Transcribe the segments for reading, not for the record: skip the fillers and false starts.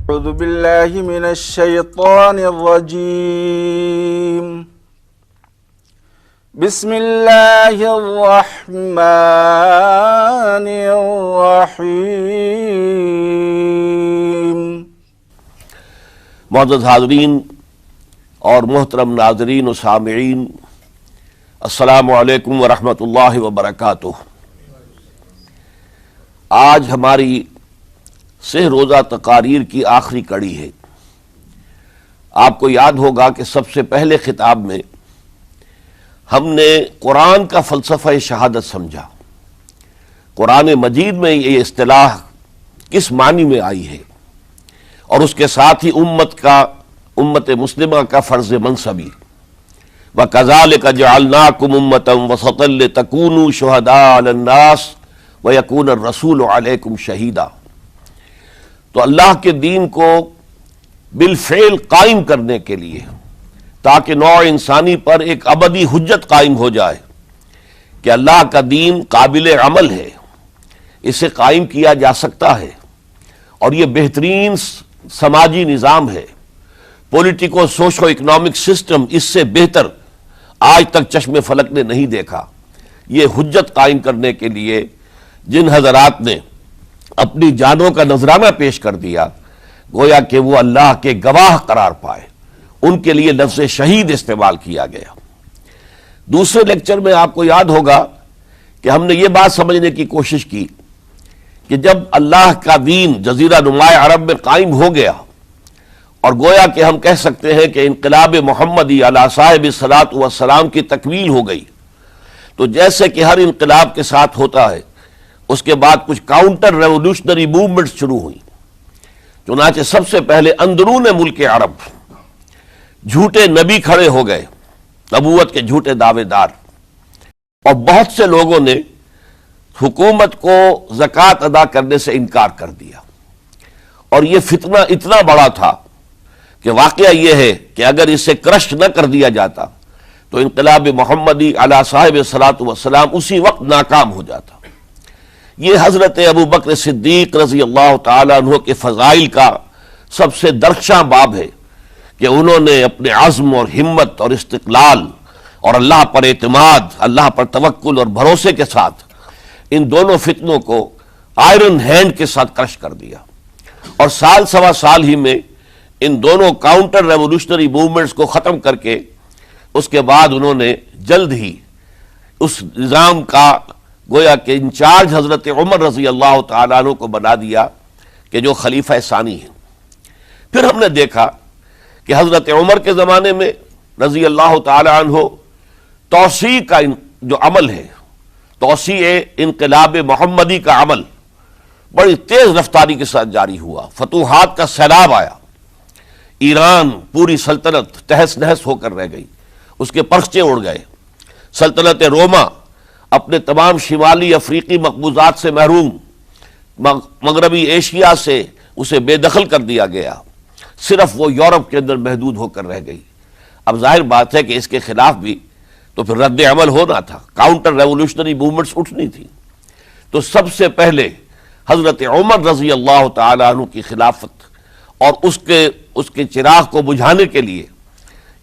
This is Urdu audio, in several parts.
أعوذ بالله من الشيطان الرجيم بسم الله الرحمن الرحيم۔ معزز حاضرین اور محترم ناظرین و سامعین، السلام علیکم ورحمۃ اللہ وبرکاتہ۔ آج ہماری سہ روزہ تقاریر کی آخری کڑی ہے۔ آپ کو یاد ہوگا کہ سب سے پہلے خطاب میں ہم نے قرآن کا فلسفہ شہادت سمجھا، قرآن مجید میں یہ اصطلاح کس معنی میں آئی ہے، اور اس کے ساتھ ہی امت مسلمہ کا فرض منصبی، وَكَذَلِكَ جَعَلْنَاكُمْ أُمَّةً وَسَطًا لِتَكُونُوا شُهَدَاءَ عَلَى النَّاسِ وَيَكُونَ الرَّسُولُ عَلَيْكُمْ شَهِيدًا۔ تو اللہ کے دین کو بالفعل قائم کرنے کے لیے، تاکہ نوع انسانی پر ایک ابدی حجت قائم ہو جائے کہ اللہ کا دین قابل عمل ہے، اسے قائم کیا جا سکتا ہے، اور یہ بہترین سماجی نظام ہے، پولیٹیکو سوشو اکنامک سسٹم اس سے بہتر آج تک چشم فلک نے نہیں دیکھا۔ یہ حجت قائم کرنے کے لیے جن حضرات نے اپنی جانوں کا نذرانہ پیش کر دیا، گویا کہ وہ اللہ کے گواہ قرار پائے، ان کے لیے لفظ شہید استعمال کیا گیا۔ دوسرے لیکچر میں آپ کو یاد ہوگا کہ ہم نے یہ بات سمجھنے کی کوشش کی کہ جب اللہ کا دین جزیرہ نما عرب میں قائم ہو گیا، اور گویا کہ ہم کہہ سکتے ہیں کہ انقلاب محمدی علی صاحب الصلاۃ والسلام کی تکمیل ہو گئی، تو جیسے کہ ہر انقلاب کے ساتھ ہوتا ہے، اس کے بعد کچھ کاؤنٹر ریولوشنری موومنٹ شروع ہوئی۔ چنانچہ سب سے پہلے اندرون ملک عرب جھوٹے نبی کھڑے ہو گئے، نبوت کے جھوٹے دعوے دار، اور بہت سے لوگوں نے حکومت کو زکوٰۃ ادا کرنے سے انکار کر دیا، اور یہ فتنہ اتنا بڑا تھا کہ واقعہ یہ ہے کہ اگر اسے کرش نہ کر دیا جاتا تو انقلاب محمدی علی صاحب الصلاۃ والسلام اسی وقت ناکام ہو جاتا۔ یہ حضرت ابو بکر صدیق رضی اللہ تعالیٰ عنہ کے فضائل کا سب سے درخشاں باب ہے کہ انہوں نے اپنے عزم اور ہمت اور استقلال اور اللہ پر اعتماد، اللہ پر توکل اور بھروسے کے ساتھ ان دونوں فتنوں کو آئرن ہینڈ کے ساتھ کرش کر دیا، اور سال سوا سال ہی میں ان دونوں کاؤنٹر ریولوشنری موومنٹس کو ختم کر کے اس کے بعد انہوں نے جلد ہی اس نظام کا گویا کہ انچارج حضرت عمر رضی اللہ تعالیٰ عنہ کو بنا دیا کہ جو خلیفہ ثانی ہیں۔ پھر ہم نے دیکھا کہ حضرت عمر کے زمانے میں رضی اللہ تعالیٰ عنہ توسیع کا جو عمل ہے، توسیع انقلاب محمدی کا عمل بڑی تیز رفتاری کے ساتھ جاری ہوا، فتوحات کا سیلاب آیا، ایران پوری سلطنت تہس نہس ہو کر رہ گئی، اس کے پرچے اڑ گئے، سلطنت روما اپنے تمام شمالی افریقی مقبوضات سے محروم، مغربی ایشیا سے اسے بے دخل کر دیا گیا، صرف وہ یورپ کے اندر محدود ہو کر رہ گئی۔ اب ظاہر بات ہے کہ اس کے خلاف بھی تو پھر رد عمل ہونا تھا، کاؤنٹر ریولوشنری موومنٹس اٹھنی تھی۔ تو سب سے پہلے حضرت عمر رضی اللہ تعالیٰ عنہ کی خلافت اور اس کے چراغ کو بجھانے کے لیے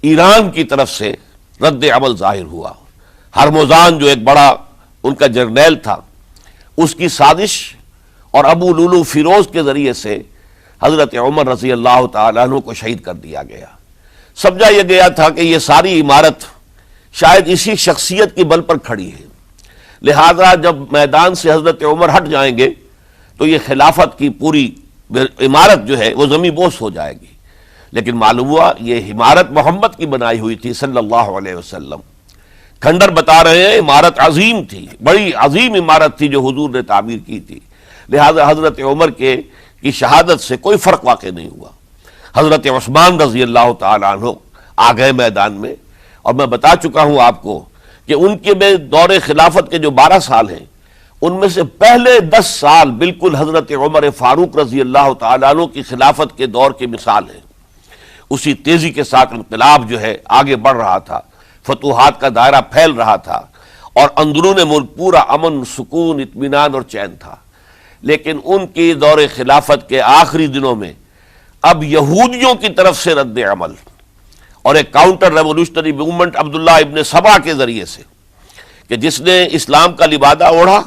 ایران کی طرف سے رد عمل ظاہر ہوا۔ ہرموزان جو ایک بڑا ان کا جرنیل تھا، اس کی سازش اور ابو لولو فیروز کے ذریعے سے حضرت عمر رضی اللہ تعالیٰ عنہ کو شہید کر دیا گیا۔ سمجھا یہ گیا تھا کہ یہ ساری عمارت شاید اسی شخصیت کی بل پر کھڑی ہے، لہذا جب میدان سے حضرت عمر ہٹ جائیں گے تو یہ خلافت کی پوری عمارت جو ہے وہ زمیں بوس ہو جائے گی۔ لیکن معلوم ہوا یہ عمارت محمد کی بنائی ہوئی تھی صلی اللہ علیہ وسلم۔ کھنڈر بتا رہے ہیں عمارت عظیم تھی، بڑی عظیم عمارت تھی جو حضور نے تعمیر کی تھی، لہذا حضرت عمر کی شہادت سے کوئی فرق واقع نہیں ہوا۔ حضرت عثمان رضی اللہ تعالیٰ عنہ آ گئے میدان میں، اور میں بتا چکا ہوں آپ کو کہ ان کے دور خلافت کے جو 12 سال ہیں، ان میں سے پہلے 10 سال بالکل حضرت عمر فاروق رضی اللہ تعالیٰ عنہ کی خلافت کے دور کی مثال ہے۔ اسی تیزی کے ساتھ انقلاب جو ہے آگے بڑھ رہا تھا، فتوحات کا دائرہ پھیل رہا تھا، اور اندرون ملک پورا امن، سکون، اطمینان اور چین تھا۔ لیکن ان کی دور خلافت کے آخری دنوں میں اب یہودیوں کی طرف سے رد عمل اور ایک کاؤنٹر ریولوشنری موومنٹ عبداللہ ابن سبا کے ذریعے سے، کہ جس نے اسلام کا لبادہ اوڑھا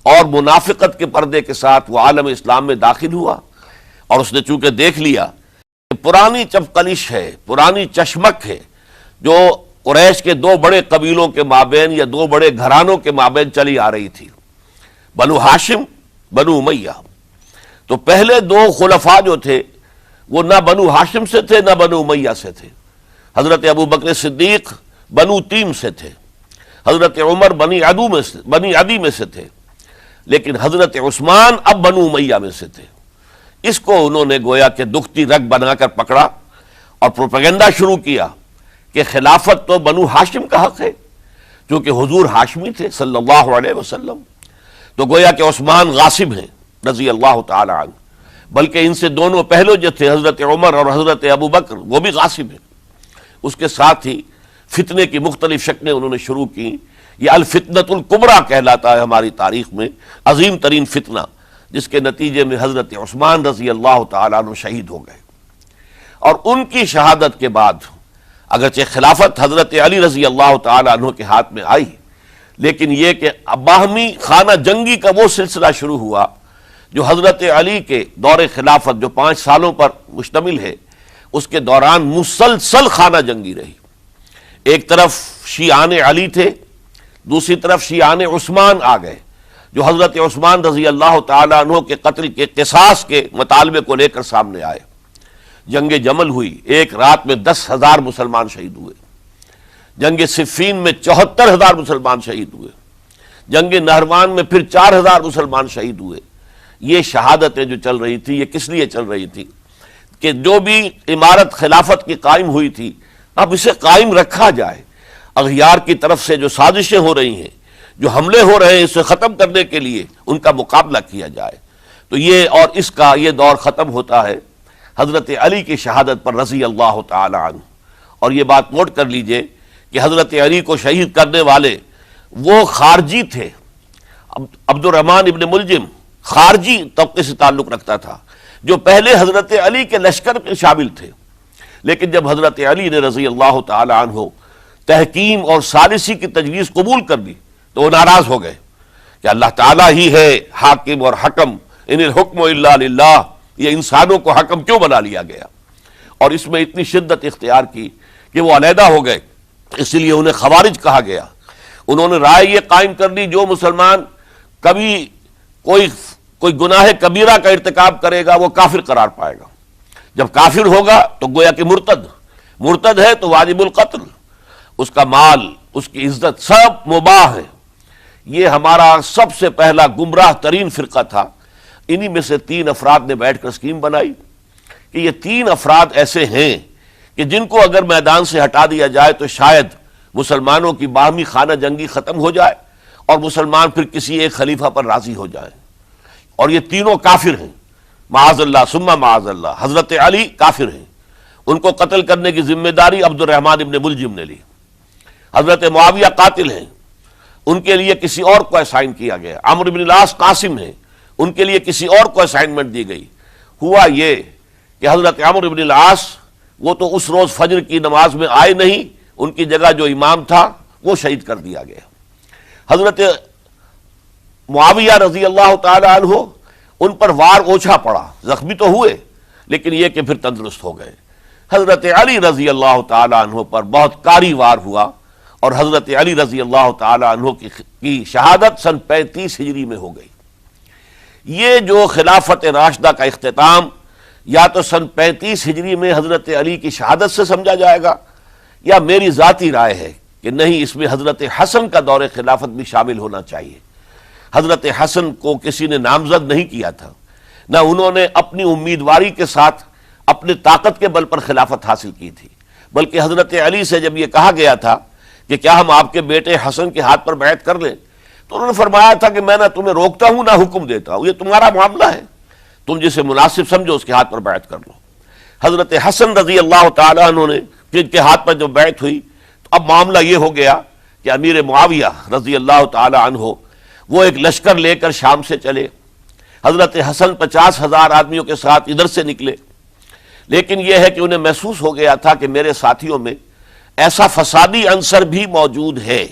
اور منافقت کے پردے کے ساتھ وہ عالم اسلام میں داخل ہوا، اور اس نے چونکہ دیکھ لیا کہ پرانی چپقلش ہے، پرانی چشمک ہے جو قریش کے دو بڑے قبیلوں کے مابین یا دو بڑے گھرانوں کے مابین چلی آ رہی تھی، بنو ہاشم، بنو امیہ۔ تو پہلے دو خلفاء جو تھے وہ نہ بنو ہاشم سے تھے نہ بنو امیہ سے تھے۔ حضرت ابو بکر صدیق بنو تیم سے تھے، حضرت عمر بنی عدی میں سے تھے، لیکن حضرت عثمان اب بنو امیہ میں سے تھے۔ اس کو انہوں نے گویا کہ دکھتی رگ بنا کر پکڑا اور پروپیگنڈا شروع کیا کہ خلافت تو بنو ہاشم کا حق ہے، چونکہ حضور ہاشمی تھے صلی اللہ علیہ وسلم، تو گویا کہ عثمان غاصب ہیں رضی اللہ تعالی عنہ، بلکہ ان سے دونوں پہلو جو تھے حضرت عمر اور حضرت ابو بکر وہ بھی غاصب ہیں۔ اس کے ساتھ ہی فتنے کی مختلف شکلیں انہوں نے شروع کی۔ یہ الفتنۃ الکبریٰ کہلاتا ہے ہماری تاریخ میں، عظیم ترین فتنہ، جس کے نتیجے میں حضرت عثمان رضی اللہ تعالیٰ عنہ شہید ہو گئے۔ اور ان کی شہادت کے بعد اگرچہ خلافت حضرت علی رضی اللہ تعالیٰ عنہ کے ہاتھ میں آئی، لیکن یہ کہ باہمی خانہ جنگی کا وہ سلسلہ شروع ہوا جو حضرت علی کے دور خلافت جو 5 سالوں پر مشتمل ہے، اس کے دوران مسلسل خانہ جنگی رہی۔ ایک طرف شیعان علی تھے، دوسری طرف شیعان عثمان آ گئے، جو حضرت عثمان رضی اللہ تعالیٰ عنہ کے قتل کے قصاص کے مطالبے کو لے کر سامنے آئے۔ جنگ جمل ہوئی، ایک رات میں 10,000 مسلمان شہید ہوئے۔ جنگ صفین میں 74,000 مسلمان شہید ہوئے۔ جنگ نہروان میں پھر 4,000 مسلمان شہید ہوئے۔ یہ شہادتیں جو چل رہی تھی، یہ کس لیے چل رہی تھی کہ جو بھی عمارت خلافت کی قائم ہوئی تھی اب اسے قائم رکھا جائے، اغیار کی طرف سے جو سازشیں ہو رہی ہیں، جو حملے ہو رہے ہیں، اسے ختم کرنے کے لیے ان کا مقابلہ کیا جائے۔ تو یہ اور اس کا یہ دور ختم ہوتا ہے حضرت علی کی شہادت پر رضی اللہ تعالی عنہ۔ اور یہ بات نوٹ کر لیجئے کہ حضرت علی کو شہید کرنے والے وہ خارجی تھے۔ عبد الرحمن ابن ملجم خارجی طبقے سے تعلق رکھتا تھا، جو پہلے حضرت علی کے لشکر میں شامل تھے، لیکن جب حضرت علی نے رضی اللہ تعالی عنہ تحکیم اور ثالثی کی تجویز قبول کر دی تو وہ ناراض ہو گئے کہ اللہ تعالیٰ ہی ہے حاکم اور حکم، ان الحکم الا للہ، یہ انسانوں کو حکم کیوں بنا لیا گیا؟ اور اس میں اتنی شدت اختیار کی کہ وہ علیحدہ ہو گئے، اس لیے انہیں خوارج کہا گیا۔ انہوں نے رائے یہ قائم کر دی جو مسلمان کبھی کوئی گناہ کبیرہ کا ارتکاب کرے گا وہ کافر قرار پائے گا، جب کافر ہوگا تو گویا کہ مرتد ہے تو واجب القتل، اس کا مال، اس کی عزت سب مباح ہے۔ یہ ہمارا سب سے پہلا گمراہ ترین فرقہ تھا۔ انہی میں سے 3 افراد نے بیٹھ کر اسکیم بنائی کہ یہ 3 افراد ایسے ہیں کہ جن کو اگر میدان سے ہٹا دیا جائے تو شاید مسلمانوں کی باہمی خانہ جنگی ختم ہو جائے اور مسلمان پھر کسی ایک خلیفہ پر راضی ہو جائیں، اور یہ تینوں کافر ہیں، معاذ اللہ ثم معاذ اللہ۔ حضرت علی کافر ہیں، ان کو قتل کرنے کی ذمہ داری عبد الرحمن ابن ملجم نے لی۔ حضرت معاویہ قاتل ہیں، ان کے لیے کسی اور کو اسائن کیا گیا۔ عمرو بن العاص قاسم ہیں، ان کے لیے کسی اور کو اسائنمنٹ دی گئی۔ ہوا یہ کہ حضرت عمرو بن العاص وہ تو اس روز فجر کی نماز میں آئے نہیں، ان کی جگہ جو امام تھا وہ شہید کر دیا گیا۔ حضرت معاویہ رضی اللہ تعالی عنہ ان پر وار اوچھا پڑا، زخمی تو ہوئے لیکن یہ کہ پھر تندرست ہو گئے۔ حضرت علی رضی اللہ تعالی عنہ پر بہت کاری وار ہوا اور حضرت علی رضی اللہ تعالی عنہ کی شہادت سن 35 ہجری میں ہو گئی۔ یہ جو خلافت راشدہ کا اختتام یا تو سن 35 ہجری میں حضرت علی کی شہادت سے سمجھا جائے گا، یا میری ذاتی رائے ہے کہ نہیں، اس میں حضرت حسن کا دور خلافت بھی شامل ہونا چاہیے۔ حضرت حسن کو کسی نے نامزد نہیں کیا تھا، نہ انہوں نے اپنی امیدواری کے ساتھ اپنے طاقت کے بل پر خلافت حاصل کی تھی، بلکہ حضرت علی سے جب یہ کہا گیا تھا کہ کیا ہم آپ کے بیٹے حسن کے ہاتھ پر بیعت کر لیں، تو انہوں نے فرمایا تھا کہ میں نہ تمہیں روکتا ہوں نہ حکم دیتا ہوں، یہ تمہارا معاملہ ہے، تم جسے مناسب سمجھو اس کے ہاتھ پر بیعت کر لو۔ حضرت حسن رضی اللہ تعالیٰ عنہ نے جن کے ہاتھ پر جو بیعت ہوئی، تو اب معاملہ یہ ہو گیا کہ امیر معاویہ رضی اللہ تعالیٰ عنہ وہ ایک لشکر لے کر شام سے چلے۔ حضرت حسن 50,000 آدمیوں کے ساتھ ادھر سے نکلے، لیکن یہ ہے کہ انہیں محسوس ہو گیا تھا کہ میرے ساتھیوں میں ایسا فسادی عنصر بھی موجود ہے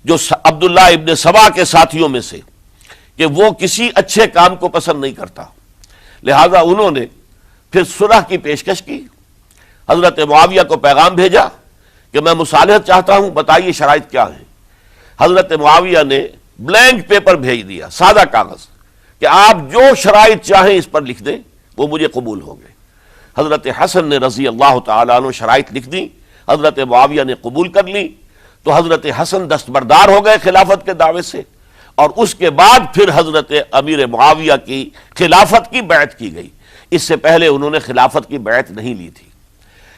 جو عبداللہ ابن سبا کے ساتھیوں میں سے، کہ وہ کسی اچھے کام کو پسند نہیں کرتا، لہذا انہوں نے پھر صلح کی پیشکش کی۔ حضرت معاویہ کو پیغام بھیجا کہ میں مصالحت چاہتا ہوں، بتائیے شرائط کیا ہیں۔ حضرت معاویہ نے بلینک پیپر بھیج دیا، سادہ کاغذ، کہ آپ جو شرائط چاہیں اس پر لکھ دیں، وہ مجھے قبول ہوں گے۔ حضرت حسن نے رضی اللہ تعالیٰ عنہ شرائط لکھ دی، حضرت معاویہ نے قبول کر لی، تو حضرت حسن دستبردار ہو گئے خلافت کے دعوے سے، اور اس کے بعد پھر حضرت امیر معاویہ کی خلافت کی بیعت کی گئی۔ اس سے پہلے انہوں نے خلافت کی بیعت نہیں لی تھی۔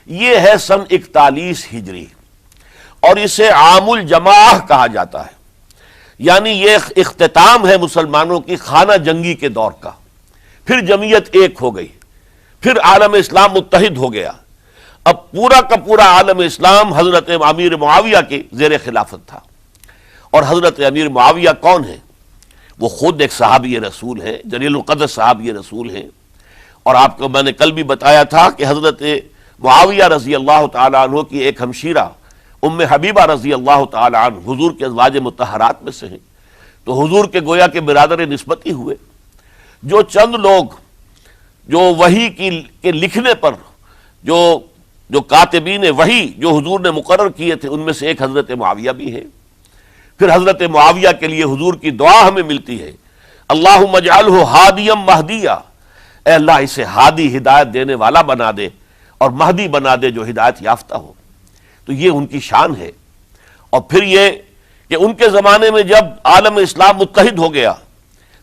یہ ہے سن 41 ہجری، اور اسے عام الجماع کہا جاتا ہے، یعنی یہ اختتام ہے مسلمانوں کی خانہ جنگی کے دور کا۔ پھر جمعیت ایک ہو گئی، پھر عالم اسلام متحد ہو گیا۔ اب پورا کا پورا عالم اسلام حضرت امیر معاویہ کے زیر خلافت تھا۔ اور حضرت امیر معاویہ کون ہیں؟ وہ خود ایک صحابی رسول ہیں، جلیل القدر صحابی رسول ہیں۔ اور آپ کو میں نے کل بھی بتایا تھا کہ حضرت معاویہ رضی اللہ تعالیٰ عنہ کی ایک ہمشیرہ ام حبیبہ رضی اللہ تعالیٰ عنہ حضور کے ازواج مطہرات میں سے ہیں، تو حضور کے گویا کے برادر نسبتی ہوئے۔ جو چند لوگ جو وحی کے لکھنے پر جو کاتبین وحی جو حضور نے مقرر کیے تھے، ان میں سے ایک حضرت معاویہ بھی ہے۔ پھر حضرت معاویہ کے لیے حضور کی دعا ہمیں ملتی ہے، اللہم اجعلہ ہادیا مہدیا، اے اللہ اسے ہادی ہدایت دینے والا بنا دے اور مہدی بنا دے جو ہدایت یافتہ ہو۔ تو یہ ان کی شان ہے۔ اور پھر یہ کہ ان کے زمانے میں جب عالم اسلام متحد ہو گیا،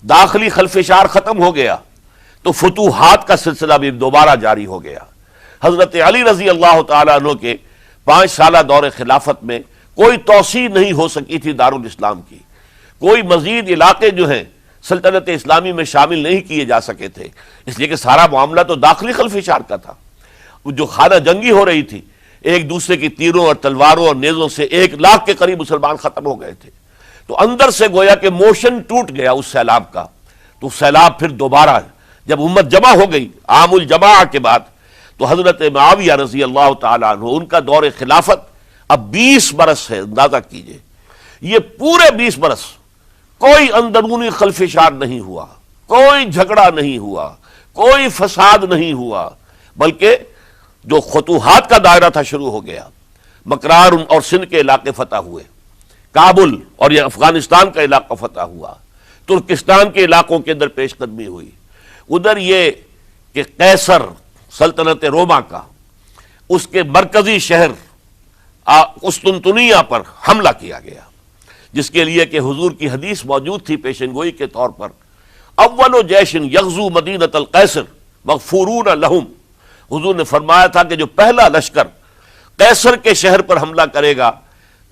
داخلی خلفشار ختم ہو گیا، تو فتوحات کا سلسلہ بھی دوبارہ جاری ہو گیا۔ حضرت علی رضی اللہ تعالیٰ عنہ کے 5 سالہ دور خلافت میں کوئی توسیع نہیں ہو سکی تھی دارالاسلام کی، کوئی مزید علاقے جو ہیں سلطنت اسلامی میں شامل نہیں کیے جا سکے تھے، اس لیے کہ سارا معاملہ تو داخلی خلفشار کا تھا۔ جو خانہ جنگی ہو رہی تھی، ایک دوسرے کی تیروں اور تلواروں اور نیزوں سے 1 لاکھ کے قریب مسلمان ختم ہو گئے تھے، تو اندر سے گویا کہ موشن ٹوٹ گیا اس سیلاب کا۔ تو سیلاب پھر دوبارہ جب امت جمع ہو گئی عام الجماع کے بعد، تو حضرت معاویہ رضی اللہ تعالیٰ عنہ ان کا دور خلافت اب 20 برس ہے۔ اندازہ کیجئے، یہ پورے 20 برس کوئی اندرونی خلفشار نہیں ہوا، کوئی جھگڑا نہیں ہوا، کوئی فساد نہیں ہوا، بلکہ جو فتوحات کا دائرہ تھا شروع ہو گیا۔ مکرار اور سندھ کے علاقے فتح ہوئے، کابل اور یہ افغانستان کا علاقہ فتح ہوا، ترکستان کے علاقوں کے اندر پیش قدمی ہوئی۔ ادھر یہ کہ قیصر سلطنت روما کا اس کے مرکزی شہر قسطنطنیہ پر حملہ کیا گیا، جس کے لیے کہ حضور کی حدیث موجود تھی پیشن گوئی کے طور پر، اول جیش یغزو مدینۃ القیصر مغفورون لہم۔ حضور نے فرمایا تھا کہ جو پہلا لشکر قیصر کے شہر پر حملہ کرے گا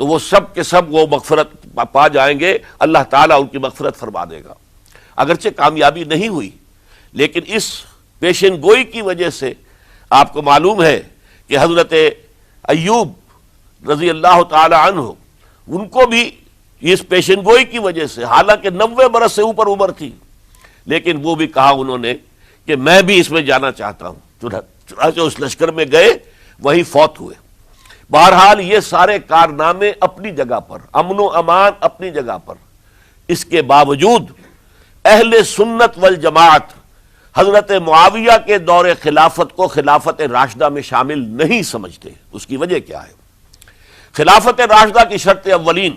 تو وہ سب کے سب وہ مغفرت پا جائیں گے، اللہ تعالیٰ ان کی مغفرت فرما دے گا۔ اگرچہ کامیابی نہیں ہوئی، لیکن اس پیشن گوئی کی وجہ سے آپ کو معلوم ہے کہ حضرت ایوب رضی اللہ تعالی عنہ ان کو بھی اس پیشن گوئی کی وجہ سے، حالانکہ 90 برس سے اوپر عمر تھی، لیکن وہ بھی کہا انہوں نے کہ میں بھی اس میں جانا چاہتا ہوں، چنانچہ اس لشکر میں گئے، وہی فوت ہوئے۔ بہرحال یہ سارے کارنامے اپنی جگہ پر، امن و امان اپنی جگہ پر، اس کے باوجود اہل سنت والجماعت حضرت معاویہ کے دور خلافت کو خلافت راشدہ میں شامل نہیں سمجھتے۔ اس کی وجہ کیا ہے؟ خلافت راشدہ کی شرط اولین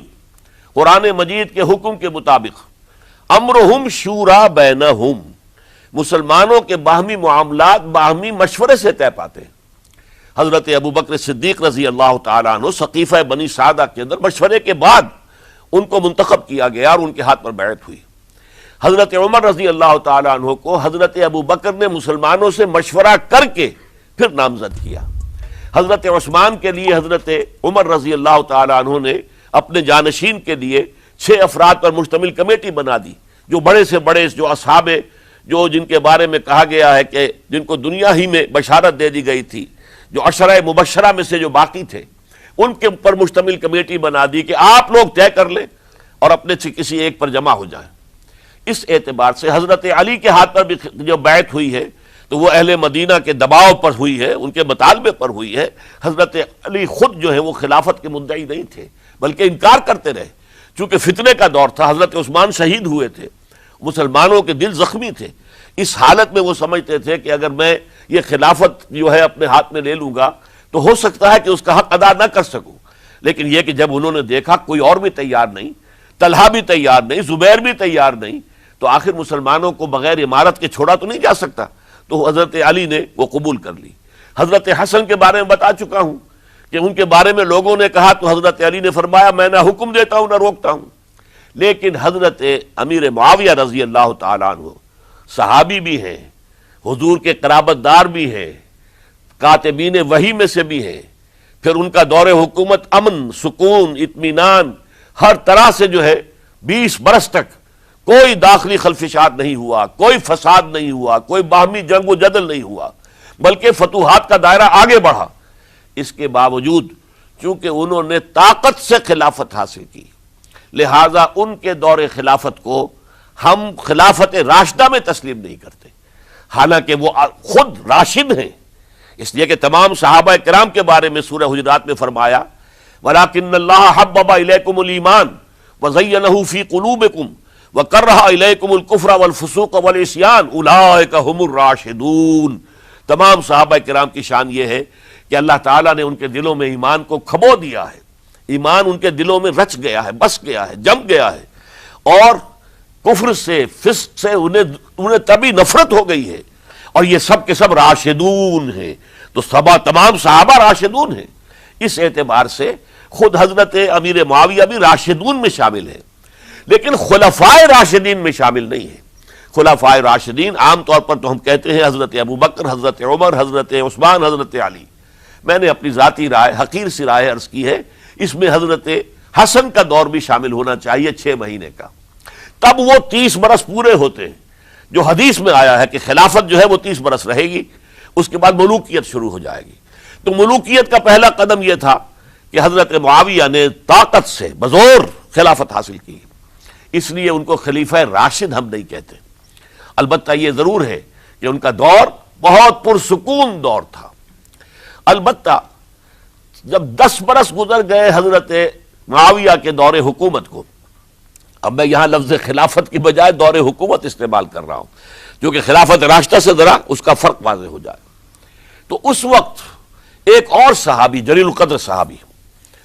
قرآن مجید کے حکم کے مطابق امرہم شورا بینہم، مسلمانوں کے باہمی معاملات باہمی مشورے سے طے پاتے ہیں۔ حضرت ابوبکر صدیق رضی اللہ تعالیٰ عنہ سقیفہ بنی سعدہ کے اندر مشورے کے بعد ان کو منتخب کیا گیا اور ان کے ہاتھ پر بیعت ہوئی۔ حضرت عمر رضی اللہ تعالیٰ عنہ کو حضرت ابوبکر نے مسلمانوں سے مشورہ کر کے پھر نامزد کیا۔ حضرت عثمان کے لیے حضرت عمر رضی اللہ تعالیٰ عنہ نے اپنے جانشین کے لیے 6 افراد پر مشتمل کمیٹی بنا دی، جو بڑے سے بڑے جو اصحاب جو جن کے بارے میں کہا گیا ہے کہ جن کو دنیا ہی میں بشارت دے دی گئی تھی، جو عشرہ مبشرہ میں سے جو باقی تھے، ان کے اوپر مشتمل کمیٹی بنا دی کہ آپ لوگ طے کر لیں اور اپنے سے کسی ایک پر جمع ہو جائیں۔ اس اعتبار سے حضرت علی کے ہاتھ پر بھی جو بیعت ہوئی ہے تو وہ اہل مدینہ کے دباؤ پر ہوئی ہے، ان کے مطالبے پر ہوئی ہے۔ حضرت علی خود جو ہے وہ خلافت کے مدعی نہیں تھے بلکہ انکار کرتے رہے، چونکہ فتنے کا دور تھا، حضرت عثمان شہید ہوئے تھے، مسلمانوں کے دل زخمی تھے۔ اس حالت میں وہ سمجھتے تھے کہ اگر میں یہ خلافت جو ہے اپنے ہاتھ میں لے لوں گا تو ہو سکتا ہے کہ اس کا حق ادا نہ کر سکوں، لیکن یہ کہ جب انہوں نے دیکھا کوئی اور بھی تیار نہیں، طلحہ بھی تیار نہیں، زبیر بھی تیار نہیں، تو آخر مسلمانوں کو بغیر امارت کے چھوڑا تو نہیں جا سکتا، تو حضرت علی نے وہ قبول کر لی۔ حضرت حسن کے بارے میں بتا چکا ہوں کہ ان کے بارے میں لوگوں نے کہا تو حضرت علی نے فرمایا میں نہ حکم دیتا ہوں نہ روکتا ہوں۔ لیکن حضرت امیر معاویہ رضی اللہ تعالیٰ عنہ صحابی بھی ہیں، حضور کے قرابت دار بھی ہیں، کاتبین وحی میں سے بھی ہیں، پھر ان کا دور حکومت امن، سکون، اطمینان ہر طرح سے جو ہے 20 برس تک کوئی داخلی خلفشات نہیں ہوا، کوئی فساد نہیں ہوا، کوئی باہمی جنگ و جدل نہیں ہوا، بلکہ فتوحات کا دائرہ آگے بڑھا۔ اس کے باوجود چونکہ انہوں نے طاقت سے خلافت حاصل کی، لہذا ان کے دور خلافت کو ہم خلافت راشدہ میں تسلیم نہیں کرتے، حالانکہ وہ خود راشد ہیں، اس لیے کہ تمام صحابہ کرام کے بارے میں سورہ حجرات میں فرمایا وَلَٰكِنَّ اللَّهَ حَبَّبَ إِلَيْكُمُ الْإِيمَانَ وَزَيَّنَهُ فِي قُلُوبِكُمْ وَكَرَّهَ إِلَيْكُمُ الْكُفْرَ وَالْفُسُوقَ وَالْعِصْيَانَ أُولَٰئِكَ هُمُ الرَّاشِدُونَ۔ تمام صحابہ کرام کی شان یہ ہے کہ اللہ تعالیٰ نے ان کے دلوں میں ایمان کو کھبو دیا ہے، ایمان ان کے دلوں میں رچ گیا ہے، بس گیا ہے، جم گیا ہے، اور کفر سے، فسق سے انہیں تبھی نفرت ہو گئی ہے، اور یہ سب کے سب راشدون ہیں۔ تو تمام صحابہ راشدون ہیں، اس اعتبار سے خود حضرت امیر معاویہ بھی راشدون میں شامل ہیں، لیکن خلفائے راشدین میں شامل نہیں ہیں۔ خلفائے راشدین عام طور پر تو ہم کہتے ہیں حضرت ابو بکر، حضرت عمر، حضرت عثمان، حضرت علی۔ میں نے اپنی ذاتی رائے، حقیر سی رائے عرض کی ہے، اس میں حضرت حسن کا دور بھی شامل ہونا چاہیے 6 مہینے کا، تب وہ 30 برس پورے ہوتے ہیں، جو حدیث میں آیا ہے کہ خلافت جو ہے وہ 30 برس رہے گی، اس کے بعد ملوکیت شروع ہو جائے گی۔ تو ملوکیت کا پہلا قدم یہ تھا کہ حضرت معاویہ نے طاقت سے بزور خلافت حاصل کی، اس لیے ان کو خلیفہ راشد ہم نہیں کہتے۔ البتہ یہ ضرور ہے کہ ان کا دور بہت پرسکون دور تھا۔ البتہ جب 10 برس گزر گئے حضرت معاویہ کے دور حکومت کو، اب میں یہاں لفظ خلافت کی بجائے دور حکومت استعمال کر رہا ہوں، جو کہ خلافت راشدہ سے ذرا اس کا فرق واضح ہو جائے، تو اس وقت ایک اور صحابی، جلیل القدر صحابی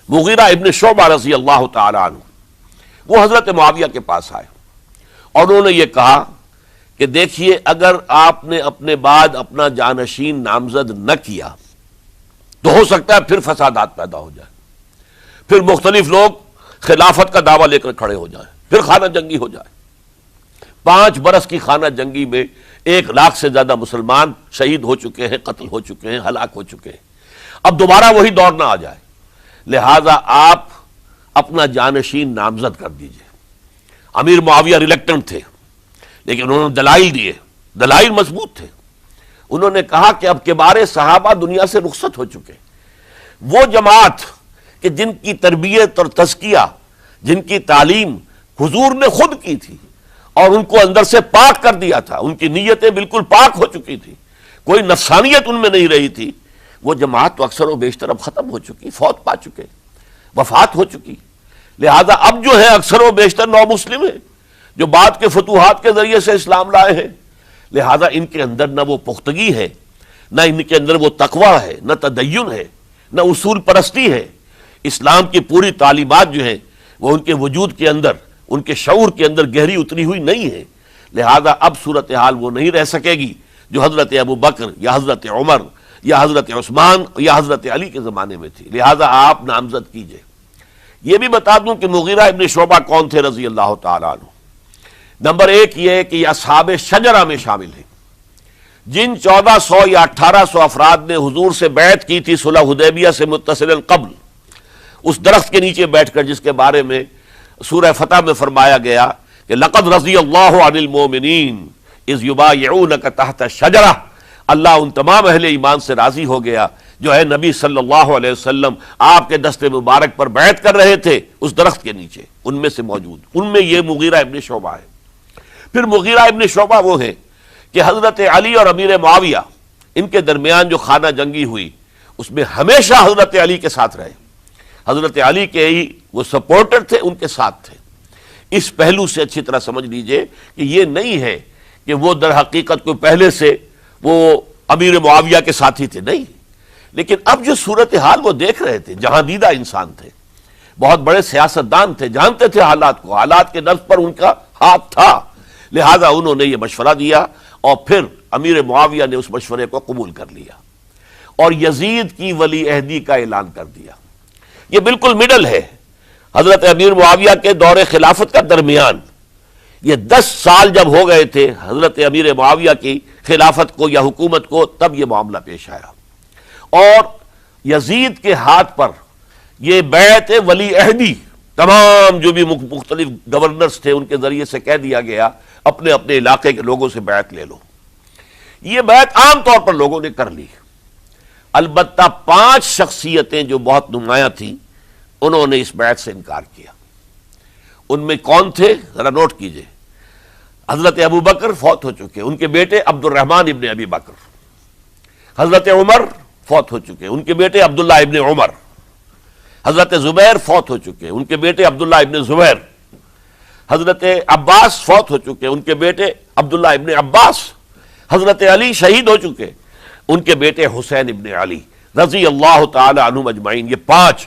مغیرہ ابن شعبہ رضی اللہ تعالی عنہ، وہ حضرت معاویہ کے پاس آئے اور انہوں نے یہ کہا کہ دیکھیے اگر آپ نے اپنے بعد اپنا جانشین نامزد نہ کیا تو ہو سکتا ہے پھر فسادات پیدا ہو جائے، پھر مختلف لوگ خلافت کا دعویٰ لے کر کھڑے ہو جائیں، پھر خانہ جنگی ہو جائے۔ 5 برس کی خانہ جنگی میں 1 لاکھ سے زیادہ مسلمان شہید ہو چکے ہیں، قتل ہو چکے ہیں، ہلاک ہو چکے ہیں۔ اب دوبارہ وہی دور نہ آ جائے، لہذا آپ اپنا جانشین نامزد کر دیجئے۔ امیر معاویہ ریلیکٹنٹ تھے، لیکن انہوں نے دلائل دیے، دلائل مضبوط تھے۔ انہوں نے کہا کہ اب کبار صحابہ دنیا سے رخصت ہو چکے، وہ جماعت کہ جن کی تربیت اور تزکیہ، جن کی تعلیم حضور نے خود کی تھی اور ان کو اندر سے پاک کر دیا تھا، ان کی نیتیں بالکل پاک ہو چکی تھی، کوئی نفسانیت ان میں نہیں رہی تھی، وہ جماعت تو اکثر و بیشتر اب ختم ہو چکی، فوت پا چکے، وفات ہو چکی۔ لہذا اب جو ہے اکثر و بیشتر نو مسلم ہیں جو بعد کے فتوحات کے ذریعے سے اسلام لائے ہیں، لہذا ان کے اندر نہ وہ پختگی ہے، نہ ان کے اندر وہ تقوی ہے، نہ تدین ہے، نہ اصول پرستی ہے۔ اسلام کی پوری تعلیمات جو ہیں وہ ان کے وجود کے اندر، ان کے شعور کے اندر گہری اتری ہوئی نہیں ہے، لہذا اب صورتحال وہ نہیں رہ سکے گی جو حضرت ابو بکر یا حضرت عمر یا حضرت عثمان یا حضرت علی کے زمانے میں تھی، لہذا آپ نامزد کیجئے۔ یہ بھی بتا دوں کہ مغیرہ ابن شعبہ کون تھے رضی اللہ تعالیٰ عنہ۔ نمبر 1 یہ ہے کہ یہ اصحاب شجرہ میں شامل ہیں، جن 1400 یا 1800 افراد نے حضور سے بیعت کی تھی صلح حدیبیہ سے متصل قبل، اس درخت کے نیچے بیٹھ کر، جس کے بارے میں سورہ فتح میں فرمایا گیا کہ لقد رضی اللہ عن المؤمنین اذ یبایعونک تحت الشجرہ، اللہ ان تمام اہل ایمان سے راضی ہو گیا جو ہے نبی صلی اللہ علیہ وسلم آپ کے دست مبارک پر بیعت کر رہے تھے اس درخت کے نیچے، ان میں سے موجود، ان میں یہ مغیرہ ابن شعبہ ہے۔ پھر مغیرہ ابن شعبہ وہ ہیں کہ حضرت علی اور امیر معاویہ ان کے درمیان جو خانہ جنگی ہوئی اس میں ہمیشہ حضرت علی کے ساتھ رہے، حضرت علی کے ہی وہ سپورٹر تھے، ان کے ساتھ تھے۔ اس پہلو سے اچھی طرح سمجھ لیجئے کہ یہ نہیں ہے کہ وہ در حقیقت کو پہلے سے وہ امیر معاویہ کے ساتھی تھے، نہیں، لیکن اب جو صورتحال وہ دیکھ رہے تھے، جہاں دیدہ انسان تھے، بہت بڑے سیاستدان تھے، جانتے تھے حالات کو، حالات کے نفس پر ان کا ہاتھ تھا، لہذا انہوں نے یہ مشورہ دیا اور پھر امیر معاویہ نے اس مشورے کو قبول کر لیا اور یزید کی ولی عہدی کا اعلان کر دیا۔ یہ بالکل مڈل ہے حضرت امیر معاویہ کے دور خلافت کا درمیان، یہ 10 سال جب ہو گئے تھے حضرت امیر معاویہ کی خلافت کو یا حکومت کو، تب یہ معاملہ پیش آیا اور یزید کے ہاتھ پر یہ بیعت ولی عہدی تمام جو بھی مختلف گورنرز تھے ان کے ذریعے سے کہہ دیا گیا اپنے اپنے علاقے کے لوگوں سے بیعت لے لو۔ یہ بیعت عام طور پر لوگوں نے کر لی، البتہ 5 شخصیتیں جو بہت نمایاں تھیں انہوں نے اس بیعت سے انکار کیا۔ ان میں کون تھے ذرا نوٹ کیجئے۔ حضرت ابو بکر فوت ہو چکے، ان کے بیٹے عبد الرحمن ابن ابی بکر۔ حضرت عمر فوت ہو چکے، ان کے بیٹے عبداللہ ابن عمر۔ حضرت زبیر فوت ہو چکے، ان کے بیٹے عبداللہ ابن زبیر۔ حضرت عباس فوت ہو چکے، ان کے بیٹے عبداللہ ابن عباس۔ حضرت علی شہید ہو چکے، ان کے بیٹے حسین ابن علی رضی اللہ تعالی عنہم اجمعین۔ یہ 5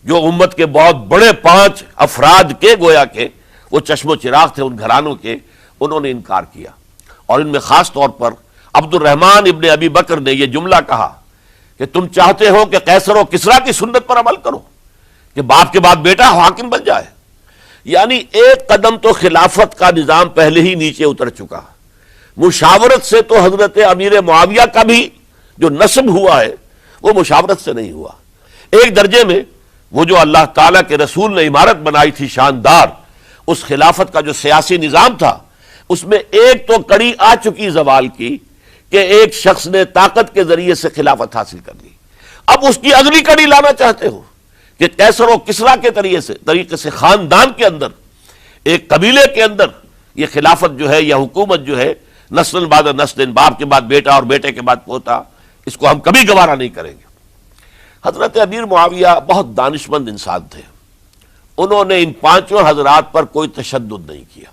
جو امت کے بہت بڑے 5 افراد کے گویا کے وہ چشم و چراغ تھے ان گھرانوں کے، انہوں نے انکار کیا، اور ان میں خاص طور پر عبد الرحمن ابن ابی بکر نے یہ جملہ کہا کہ تم چاہتے ہو کہ قیصر و کسریٰ کی سنت پر عمل کرو کہ باپ کے بعد بیٹا حاکم بن جائے، یعنی ایک قدم تو خلافت کا نظام پہلے ہی نیچے اتر چکا۔ مشاورت سے تو حضرت امیر معاویہ کا بھی جو نسب ہوا ہے وہ مشاورت سے نہیں ہوا۔ ایک درجے میں وہ جو اللہ تعالیٰ کے رسول نے عمارت بنائی تھی شاندار، اس خلافت کا جو سیاسی نظام تھا، اس میں ایک تو کڑی آ چکی زوال کی کہ ایک شخص نے طاقت کے ذریعے سے خلافت حاصل کر لی۔ اب اس کی اگلی کڑی لانا چاہتے ہو کہ قیصر و کسریٰ کے طریقے سے خاندان کے اندر، ایک قبیلے کے اندر یہ خلافت جو ہے یا حکومت جو ہے نسل بعد نسل، باپ کے بعد بیٹا اور بیٹے کے بعد پوتا، اس کو ہم کبھی گوارا نہیں کریں گے۔ حضرت امیر معاویہ بہت دانشمند انسان تھے، انہوں نے ان 5 حضرات پر کوئی تشدد نہیں کیا،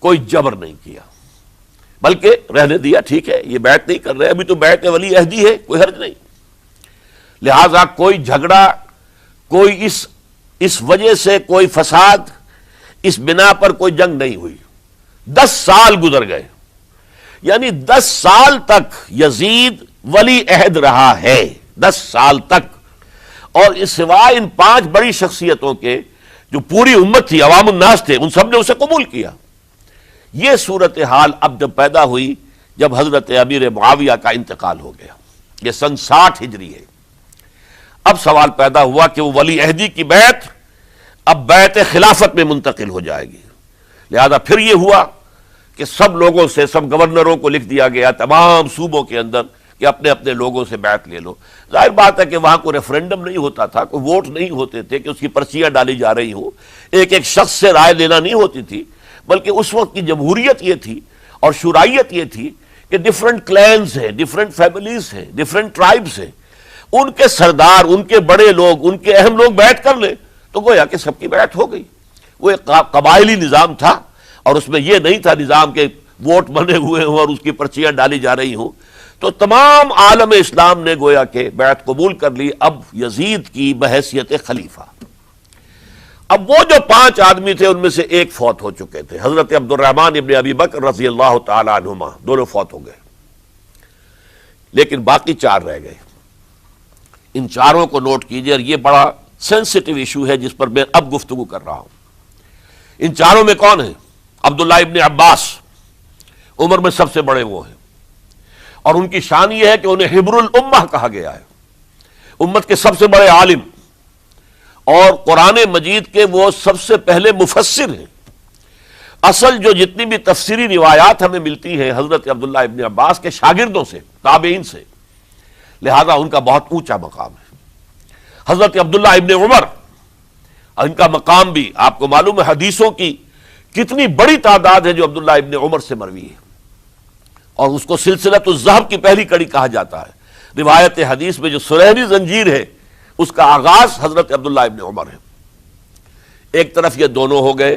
کوئی جبر نہیں کیا، بلکہ رہنے دیا، ٹھیک ہے یہ بیعت نہیں کر رہے، ابھی تو بیعت ولی عہدی ہے، کوئی حرج نہیں، لہذا کوئی جھگڑا، کوئی اس وجہ سے کوئی فساد، اس بنا پر کوئی جنگ نہیں ہوئی۔ 10 سال گزر گئے، یعنی 10 سال تک یزید ولی عہد رہا ہے، 10 سال تک، اور اس سوائے ان 5 بڑی شخصیتوں کے جو پوری امت تھی، عوام الناس تھے، ان سب نے اسے قبول کیا۔ یہ صورتحال اب جب پیدا ہوئی جب حضرت امیر معاویہ کا انتقال ہو گیا، یہ سن 60 ہجری ہے، اب سوال پیدا ہوا کہ وہ ولی عہدی کی بیعت اب بیعت خلافت میں منتقل ہو جائے گی، لہذا پھر یہ ہوا کہ سب لوگوں سے، سب گورنروں کو لکھ دیا گیا تمام صوبوں کے اندر کہ اپنے اپنے لوگوں سے بیعت لے لو۔ ظاہر بات ہے کہ وہاں کوئی ریفرنڈم نہیں ہوتا تھا، کوئی ووٹ نہیں ہوتے تھے کہ اس کی پرچیاں ڈالی جا رہی ہوں، ایک ایک شخص سے رائے لینا نہیں ہوتی تھی، بلکہ اس وقت کی جمہوریت یہ تھی اور شورائیت یہ تھی کہ ڈفرنٹ کلینز ہیں، ڈفرنٹ فیملیز ہیں، ڈفرنٹ ٹرائبز ہیں، ان کے سردار، ان کے بڑے لوگ، ان کے اہم لوگ بیعت کر لیں تو گویا کہ سب کی بیعت ہو گئی۔ وہ ایک قبائلی نظام تھا، اور اس میں یہ نہیں تھا نظام کے ووٹ بنے ہوئے ہوں اور اس کی پرچیاں ڈالی جا رہی ہوں۔ تو تمام عالم اسلام نے گویا کہ بیعت قبول کر لی اب یزید کی بحیثیت خلیفہ۔ اب وہ جو 5 آدمی تھے ان میں سے ایک فوت ہو چکے تھے، حضرت عبد الرحمن ابن ابی بکر رضی اللہ تعالی عنہما، دونوں فوت ہو گئے، لیکن باقی 4 رہ گئے۔ ان 4 کو نوٹ کیجئے، اور یہ بڑا سینسٹیو ایشو ہے جس پر میں اب گفتگو کر رہا ہوں۔ ان 4 میں کون ہیں؟ عبداللہ ابن عباس، عمر میں سب سے بڑے وہ ہیں، اور ان کی شان یہ ہے کہ انہیں حبر الامہ کہا گیا ہے، امت کے سب سے بڑے عالم، اور قرآن مجید کے وہ سب سے پہلے مفسر ہیں۔ اصل جو جتنی بھی تفسیری روایات ہمیں ملتی ہیں حضرت عبداللہ ابن عباس کے شاگردوں سے، تابعین سے، لہذا ان کا بہت اونچا مقام ہے۔ حضرت عبداللہ ابن عمر، ان کا مقام بھی آپ کو معلوم ہے، حدیثوں کی کتنی بڑی تعداد ہے جو عبداللہ ابن عمر سے مروی ہے، اور اس کو سلسلۃ الذہب کی پہلی کڑی کہا جاتا ہے۔ روایت حدیث میں جو سنہری زنجیر ہے اس کا آغاز حضرت عبداللہ ابن عمر ہے۔ ایک طرف یہ دونوں ہو گئے،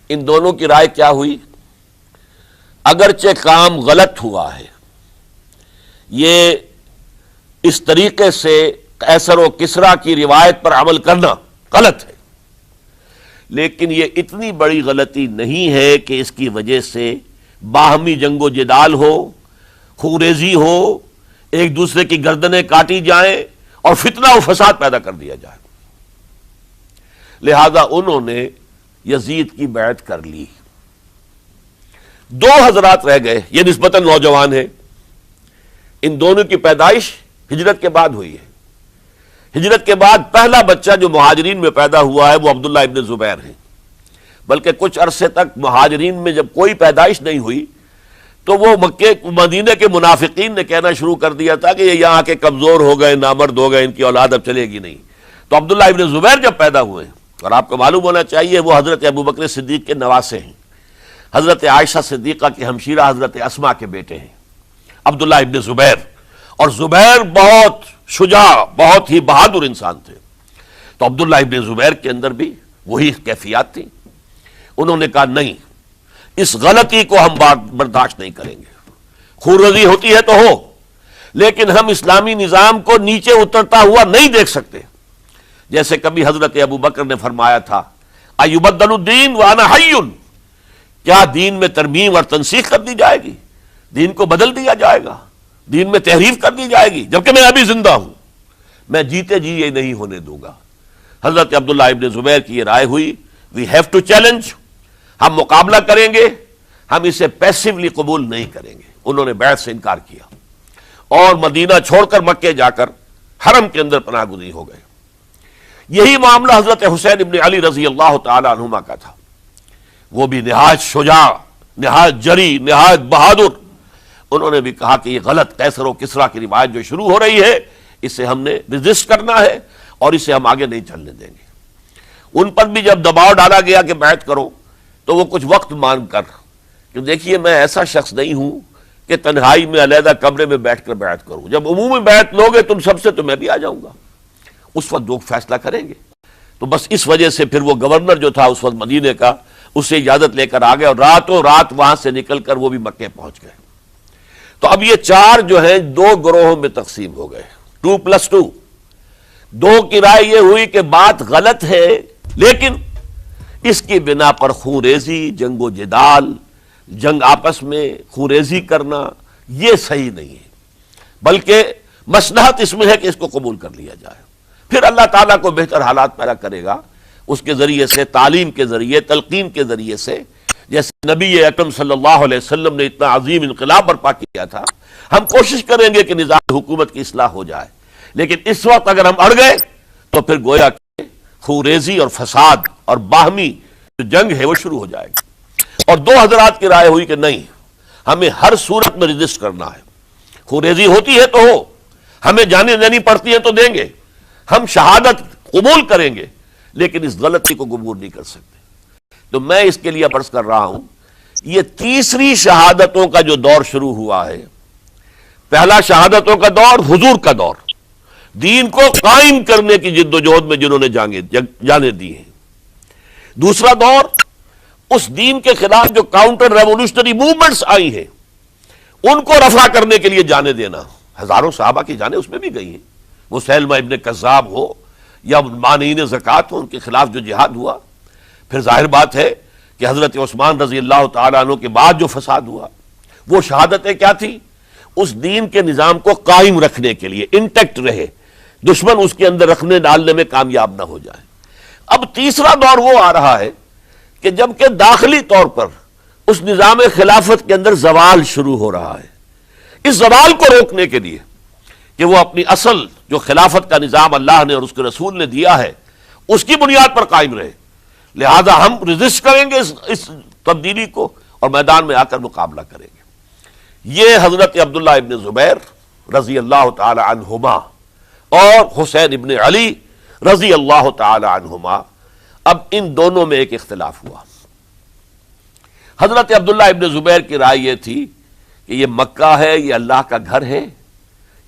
ان دونوں کی رائے کیا ہوئی؟ اگرچہ کام غلط ہوا ہے، یہ اس طریقے سے قیصر و کسریٰ کی روایت پر عمل کرنا غلط ہے، لیکن یہ اتنی بڑی غلطی نہیں ہے کہ اس کی وجہ سے باہمی جنگ و جدال ہو، خوریزی ہو، ایک دوسرے کی گردنیں کاٹی جائیں اور فتنہ و فساد پیدا کر دیا جائے۔ لہذا انہوں نے یزید کی بیعت کر لی۔ دو حضرات رہ گئے، یہ نسبتاً نوجوان ہیں، ان دونوں کی پیدائش ہجرت کے بعد ہوئی ہے۔ ہجرت کے بعد پہلا بچہ جو مہاجرین میں پیدا ہوا ہے وہ عبداللہ ابن زبیر ہے، بلکہ کچھ عرصے تک مہاجرین میں جب کوئی پیدائش نہیں ہوئی تو وہ مکے مدینے کے منافقین نے کہنا شروع کر دیا تھا کہ یہ یہاں کے کمزور ہو گئے، نامرد ہو گئے، ان کی اولاد اب چلے گی نہیں۔ تو عبداللہ ابن زبیر جب پیدا ہوئے، اور آپ کو معلوم ہونا چاہیے وہ حضرت ابوبکر صدیق کے نواسے ہیں، حضرت عائشہ صدیقہ کی ہمشیرہ حضرت اسما کے بیٹے ہیں عبداللہ ابن زبیر، اور زبیر بہت شجاع، بہت ہی بہادر انسان تھے۔ تو عبداللہ ابن زبیر کے اندر بھی وہی کیفیات تھیں۔ انہوں نے کہا نہیں، اس غلطی کو ہم برداشت نہیں کریں گے، خورزی ہوتی ہے تو ہو، لیکن ہم اسلامی نظام کو نیچے اترتا ہوا نہیں دیکھ سکتے۔ جیسے کبھی حضرت ابو بکر نے فرمایا تھا ایبدل الدین وانا حی، کیا دین میں ترمیم اور تنسیخ کر دی جائے گی؟ دین کو بدل دیا جائے گا، دین میں تحریف کر دی جائے گی جبکہ میں ابھی زندہ ہوں؟ میں جیتے جی یہ نہیں ہونے دوں گا۔ حضرت عبداللہ ابن زبیر کی یہ رائے ہوئی، وی ہیو ٹو چیلنج، ہم مقابلہ کریں گے، ہم اسے پیسیولی قبول نہیں کریں گے۔ انہوں نے بیعت سے انکار کیا اور مدینہ چھوڑ کر مکے جا کر حرم کے اندر پناہ گزین ہو گئے۔ یہی معاملہ حضرت حسین ابن علی رضی اللہ تعالی عنہما کا تھا، وہ بھی نہایت شجاع، نہایت جری، نہایت بہادر۔ انہوں نے بھی کہا کہ یہ غلط قیصر و کسریٰ کی روایت جو شروع ہو رہی ہے اسے ہم نے ریزسٹ کرنا ہے اور اسے ہم آگے نہیں چلنے دیں گے۔ ان پر بھی جب دباؤ ڈالا گیا کہ بیعت کرو تو وہ کچھ وقت مانگ کر، کہ دیکھیے میں ایسا شخص نہیں ہوں کہ تنہائی میں علیحدہ کمرے میں بیٹھ کر بیعت کروں، جب عمومی بیعت لوگے تم سب سے تو میں بھی آ جاؤں گا، اس وقت لوگ فیصلہ کریں گے۔ تو بس اس وجہ سے پھر وہ گورنر جو تھا اس وقت مدینے کا، اس سے اجازت لے کر آ گئے اور راتوں رات وہاں سے نکل کر وہ بھی مکے پہنچ گئے۔ تو اب یہ چار جو ہیں دو گروہوں میں تقسیم ہو گئے، 2+2۔ دو کی رائے یہ ہوئی کہ بات غلط ہے، لیکن اس کی بنا پر خوریزی، جنگ و جدال، جنگ آپس میں خوریزی کرنا یہ صحیح نہیں ہے، بلکہ مصلحت اس میں ہے کہ اس کو قبول کر لیا جائے۔ پھر اللہ تعالیٰ کو بہتر حالات پیدا کرے گا اس کے ذریعے سے، تعلیم کے ذریعے، تلقین کے ذریعے سے، جیسے نبی اکرم صلی اللہ علیہ وسلم نے اتنا عظیم انقلاب برپا کیا تھا۔ ہم کوشش کریں گے کہ نظام حکومت کی اصلاح ہو جائے، لیکن اس وقت اگر ہم اڑ گئے تو پھر گویا کہ خوریزی اور فساد اور باہمی جو جنگ ہے وہ شروع ہو جائے گی۔ اور دو حضرات کی رائے ہوئی کہ نہیں، ہمیں ہر صورت میں ریزسٹ کرنا ہے، خوریزی ہوتی ہے تو ہو، ہمیں جانے دینی پڑتی ہے تو دیں گے، ہم شہادت قبول کریں گے، لیکن اس غلطی کو قبول نہیں کر سکتے۔ تو میں اس کے لیے عرض کر رہا ہوں، یہ تیسری شہادتوں کا جو دور شروع ہوا ہے، پہلا شہادتوں کا دور حضور کا دور، دین کو قائم کرنے کی جد و جہد میں جنہوں نے جانیں دی ہیں۔ دوسرا دور اس دین کے خلاف جو کاؤنٹر ریولوشنری موومنٹس آئی ہیں ان کو رفع کرنے کے لیے جانے دینا۔ ہزاروں صحابہ کی جانیں اس میں بھی گئی ہیں، وہ سیلمہ ابن کذاب ہو یا مانعین زکوٰۃ ہو، ان کے خلاف جو جہاد ہوا۔ پھر ظاہر بات ہے کہ حضرت عثمان رضی اللہ تعالیٰ عنہ کے بعد جو فساد ہوا، وہ شہادتیں کیا تھی؟ اس دین کے نظام کو قائم رکھنے کے لیے، انٹیکٹ رہے، دشمن اس کے اندر رکھنے ڈالنے میں کامیاب نہ ہو جائے۔ اب تیسرا دور وہ آ رہا ہے کہ جب کہ داخلی طور پر اس نظام خلافت کے اندر زوال شروع ہو رہا ہے، اس زوال کو روکنے کے لیے کہ وہ اپنی اصل جو خلافت کا نظام اللہ نے اور اس کے رسول نے دیا ہے اس کی بنیاد پر قائم رہے، لہذا ہم ریزسٹ کریں گے اس تبدیلی کو اور میدان میں آ کر مقابلہ کریں گے۔ یہ حضرت عبداللہ ابن زبیر رضی اللہ تعالی عنہما اور حسین ابن علی رضی اللہ تعالی عنہما، اب ان دونوں میں ایک اختلاف ہوا۔ حضرت عبداللہ ابن زبیر کی رائے یہ تھی کہ یہ مکہ ہے، یہ اللہ کا گھر ہے،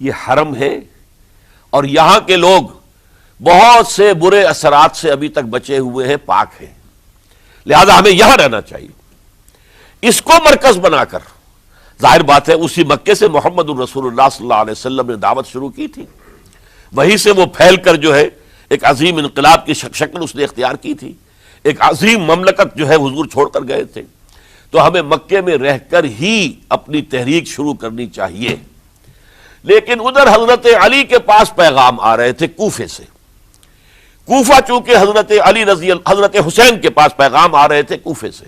یہ حرم ہے، اور یہاں کے لوگ بہت سے برے اثرات سے ابھی تک بچے ہوئے ہیں، پاک ہیں، لہذا ہمیں یہاں رہنا چاہیے۔ اس کو مرکز بنا کر ظاہر بات ہے اسی مکے سے محمد الرسول اللہ صلی اللہ علیہ وسلم نے دعوت شروع کی تھی، وہیں سے وہ پھیل کر جو ہے ایک عظیم انقلاب کی شکل اس نے اختیار کی تھی، ایک عظیم مملکت جو ہے حضور چھوڑ کر گئے تھے۔ تو ہمیں مکے میں رہ کر ہی اپنی تحریک شروع کرنی چاہیے، لیکن ادھر حضرت علی کے پاس پیغام آ رہے تھے کوفے سے۔ کوفہ چونکہ حضرت حسین کے پاس پیغام آ رہے تھے کوفے سے،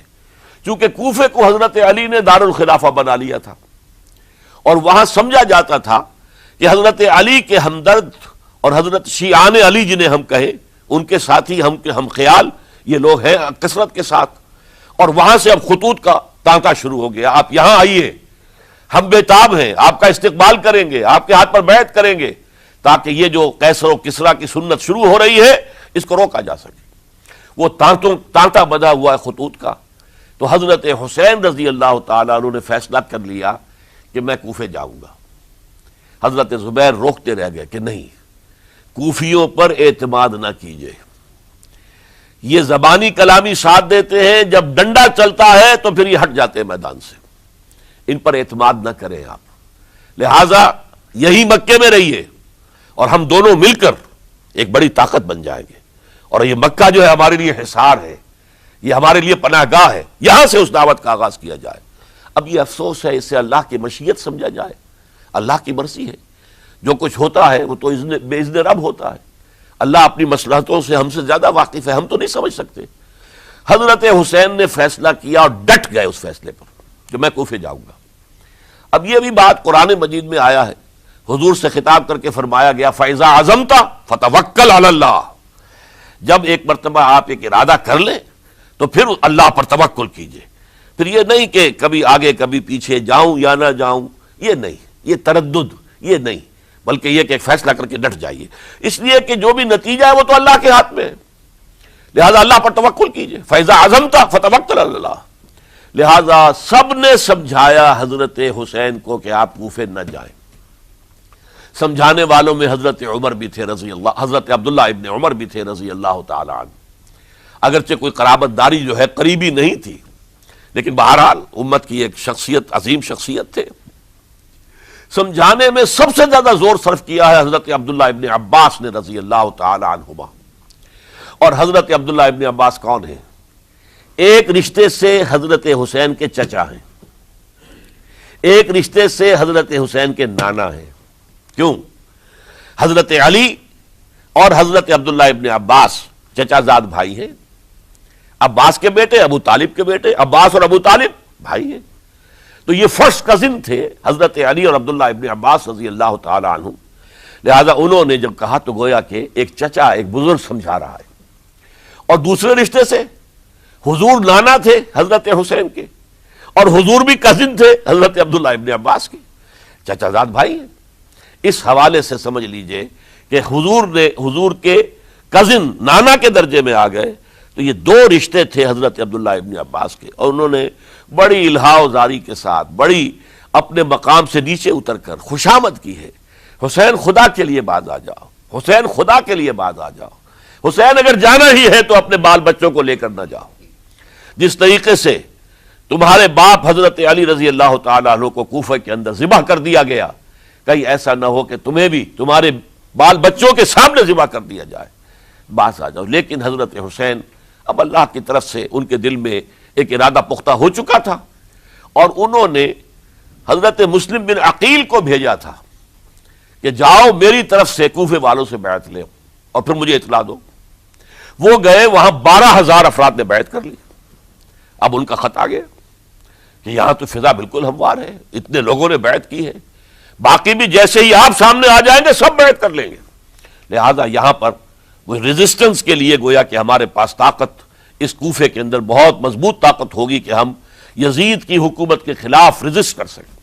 چونکہ کوفے کو حضرت علی نے دارالخلافہ بنا لیا تھا، اور وہاں سمجھا جاتا تھا کہ حضرت علی کے ہمدرد اور حضرت شیعان علی جنہیں ہم کہیں، ان کے ساتھی ہم خیال یہ لوگ ہیں کثرت کے ساتھ، اور وہاں سے اب خطوط کا تانتا شروع ہو گیا، آپ یہاں آئیے، ہم بےتاب ہیں، آپ کا استقبال کریں گے، آپ کے ہاتھ پر بیعت کریں گے، تاکہ یہ جو قیصر و کسریٰ کی سنت شروع ہو رہی ہے اس کو روکا جا سکے۔ وہ تانتا بنا ہوا ہے خطوط کا۔ تو حضرت حسین رضی اللہ تعالیٰ عنہ نے فیصلہ کر لیا کہ میں کوفے جاؤں گا۔ حضرت زبیر روکتے رہ گئے کہ نہیں، کوفیوں پر اعتماد نہ کیجیے، یہ زبانی کلامی ساتھ دیتے ہیں، جب ڈنڈا چلتا ہے تو پھر یہ ہٹ جاتے ہیں میدان سے، ان پر اعتماد نہ کریں آپ، لہذا یہی مکے میں رہیے اور ہم دونوں مل کر ایک بڑی طاقت بن جائیں گے، اور یہ مکہ جو ہے ہمارے لیے حصار ہے، یہ ہمارے لیے پناہ گاہ ہے، یہاں سے اس دعوت کا آغاز کیا جائے۔ اب یہ افسوس ہے، اسے اللہ کی مشیت سمجھا جائے، اللہ کی مرضی ہے، جو کچھ ہوتا ہے وہ تو بے اذن رب ہوتا ہے، اللہ اپنی مصلحتوں سے ہم سے زیادہ واقف ہے، ہم تو نہیں سمجھ سکتے۔ حضرت حسین نے فیصلہ کیا اور ڈٹ گئے اس فیصلے پر کہ میں کوفے جاؤں گا۔ اب یہ بھی بات قرآن مجید میں آیا ہے، حضور سے خطاب کر کے فرمایا گیا فَإِذَا عَزَمْتَ فَتَوَكَّلْ عَلَى اللَّهِ، جب ایک مرتبہ آپ ایک ارادہ کر لیں تو پھر اللہ پر توکل کیجئے، پھر یہ نہیں کہ کبھی آگے کبھی پیچھے جاؤں یا نہ جاؤں، یہ نہیں، یہ تردد یہ نہیں، بلکہ یہ کہ ایک فیصلہ کر کے ڈٹ جائیے، اس لیے کہ جو بھی نتیجہ ہے وہ تو اللہ کے ہاتھ میں ہے، لہذا اللہ پر توکل کیجئے۔ فَإِذَا عَزَمْتَ فَتَوَكَّلْ عَلَى اللَّهِ، لہذا سب نے سمجھایا حضرت حسین کو کہ آپ کوفے نہ جائیں۔ سمجھانے والوں میں حضرت عمر بھی تھے رضی اللہ، حضرت عبداللہ ابن عمر بھی تھے رضی اللہ تعالی عنہ، اگرچہ کوئی قرابت داری جو ہے قریبی نہیں تھی، لیکن بہرحال امت کی ایک شخصیت، عظیم شخصیت تھے۔ سمجھانے میں سب سے زیادہ زور صرف کیا ہے حضرت عبداللہ ابن عباس نے رضی اللہ تعالی عنہما۔ اور حضرت عبداللہ ابن عباس کون ہیں؟ ایک رشتے سے حضرت حسین کے چچا ہیں، ایک رشتے سے حضرت حسین کے نانا ہیں۔ کیوں؟ حضرت علی اور حضرت عبداللہ ابن عباس چچا زاد بھائی ہیں، عباس کے بیٹے، ابو طالب کے بیٹے، عباس اور ابو طالب بھائی ہیں، تو یہ فرسٹ کزن تھے حضرت علی اور عبداللہ ابن عباس رضی اللہ تعالی عنہ، لہذا انہوں نے جب کہا تو گویا کہ ایک چچا ایک بزرگ سمجھا رہا ہے۔ اور دوسرے رشتے سے حضور نانا تھے حضرت حسین کے، اور حضور بھی کزن تھے حضرت عبداللہ ابن عباس کے، چچا زاد بھائی ہیں۔ اس حوالے سے سمجھ لیجئے کہ حضور کے کزن نانا کے درجے میں آ گئے، تو یہ دو رشتے تھے حضرت عبداللہ ابن عباس کے، اور انہوں نے بڑی الہا زاری کے ساتھ، بڑی اپنے مقام سے نیچے اتر کر خوشامد کی ہے، حسین خدا کے لیے باز آ جاؤ، حسین خدا کے لیے باز آ جاؤ، حسین اگر جانا ہی ہے تو اپنے بال بچوں کو لے کر نہ جاؤ۔ جس طریقے سے تمہارے باپ حضرت علی رضی اللہ تعالیٰ عنہ کو کوفہ کے اندر ذبح کر دیا گیا، کہیں ایسا نہ ہو کہ تمہیں بھی تمہارے بال بچوں کے سامنے ذبح کر دیا جائے، باز آ جاؤ۔ لیکن حضرت حسین اب اللہ کی طرف سے ان کے دل میں ایک ارادہ پختہ ہو چکا تھا، اور انہوں نے حضرت مسلم بن عقیل کو بھیجا تھا کہ جاؤ میری طرف سے کوفے والوں سے بیعت لے اور پھر مجھے اطلاع دو۔ وہ گئے، وہاں 12,000 افراد نے بیعت کر لی۔ اب ان کا خط آ گیا کہ یہاں تو فضا بالکل ہموار ہے، اتنے لوگوں نے بیعت کی ہے، باقی بھی جیسے ہی آپ سامنے آ جائیں گے سب بیعت کر لیں گے، لہذا یہاں پر وہ ریزسٹنس کے لیے گویا کہ ہمارے پاس طاقت اس کوفے کے اندر بہت مضبوط طاقت ہوگی کہ ہم یزید کی حکومت کے خلاف ریزسٹ کر سکیں۔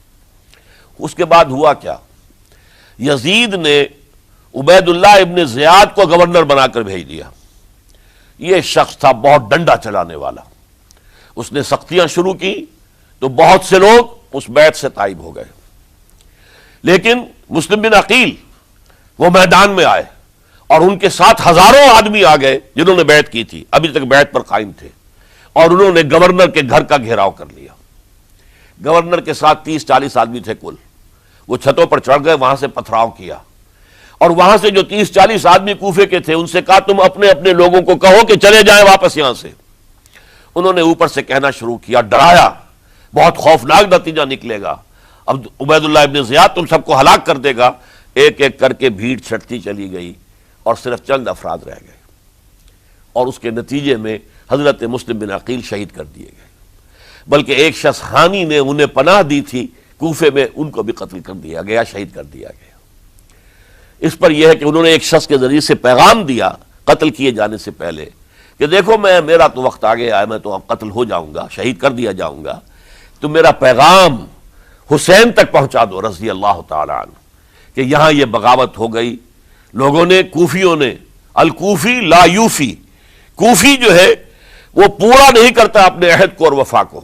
اس کے بعد ہوا کیا؟ یزید نے عبید اللہ ابن زیاد کو گورنر بنا کر بھیج دیا۔ یہ شخص تھا بہت ڈنڈا چلانے والا، اس نے سختیاں شروع کی تو بہت سے لوگ اس بیعت سے تائب ہو گئے. لیکن مسلم بن عقیل وہ میدان میں آئے اور ان کے ساتھ ہزاروں آدمی آ گئے جنہوں نے بیعت کی تھی، ابھی تک بیعت پر قائم تھے، اور انہوں نے گورنر کے گھر کا گھیراؤ کر لیا. گورنر کے ساتھ 30-40 آدمی تھے کل. وہ چھتوں پر چڑھ گئے، وہاں سے پتھراؤ کیا، اور وہاں سے جو 30-40 آدمی کوفے کے تھے ان سے کہا تم اپنے اپنے لوگوں کو کہو کہ چلے جائیں واپس یہاں سے. انہوں نے اوپر سے کہنا شروع کیا، ڈرایا، بہت خوفناک نتیجہ نکلے گا، اب عبید اللہ ابن زیاد تم سب کو ہلاک کر دے گا. ایک ایک کر کے بھیڑ چھٹتی چلی گئی اور صرف چند افراد رہ گئے، اور اس کے نتیجے میں حضرت مسلم بن عقیل شہید کر دیے گئے. بلکہ ایک شخص حامی نے انہیں پناہ دی تھی کوفے میں، ان کو بھی قتل کر دیا گیا، شہید کر دیا گیا. اس پر یہ ہے کہ انہوں نے ایک شخص کے ذریعے سے پیغام دیا قتل کیے جانے سے پہلے کہ دیکھو میرا تو وقت آ گیا ہے، میں تو اب قتل ہو جاؤں گا، شہید کر دیا جاؤں گا، تو میرا پیغام حسین تک پہنچا دو رضی اللہ تعالی عنہ کہ یہاں یہ بغاوت ہو گئی. لوگوں نے، کوفیوں نے، الکوفی لا یوفی، کوفی جو ہے وہ پورا نہیں کرتا اپنے عہد کو اور وفا کو.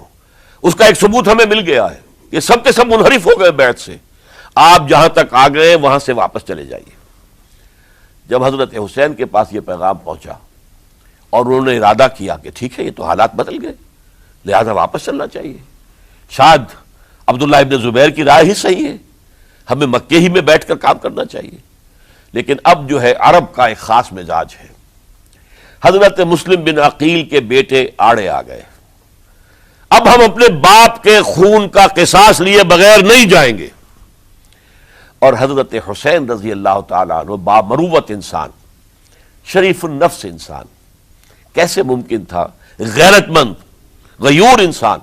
اس کا ایک ثبوت ہمیں مل گیا ہے کہ سب کے سب منحرف ہو گئے بیعت سے. آپ جہاں تک آ گئے وہاں سے واپس چلے جائیے. جب حضرت حسین کے پاس یہ پیغام پہنچا اور انہوں نے ارادہ کیا کہ ٹھیک ہے یہ تو حالات بدل گئے، لہذا واپس چلنا چاہیے، شاید عبداللہ ابن زبیر کی رائے ہی صحیح ہے، ہمیں مکے ہی میں بیٹھ کر کام کرنا چاہیے. لیکن اب جو ہے عرب کا ایک خاص مزاج ہے. حضرت مسلم بن عقیل کے بیٹے آڑے آ گئے، اب ہم اپنے باپ کے خون کا قصاص لیے بغیر نہیں جائیں گے. اور حضرت حسین رضی اللہ تعالیٰ عنہ بامروت انسان، شریف النفس انسان، کیسے ممکن تھا، غیرت مند غیور انسان،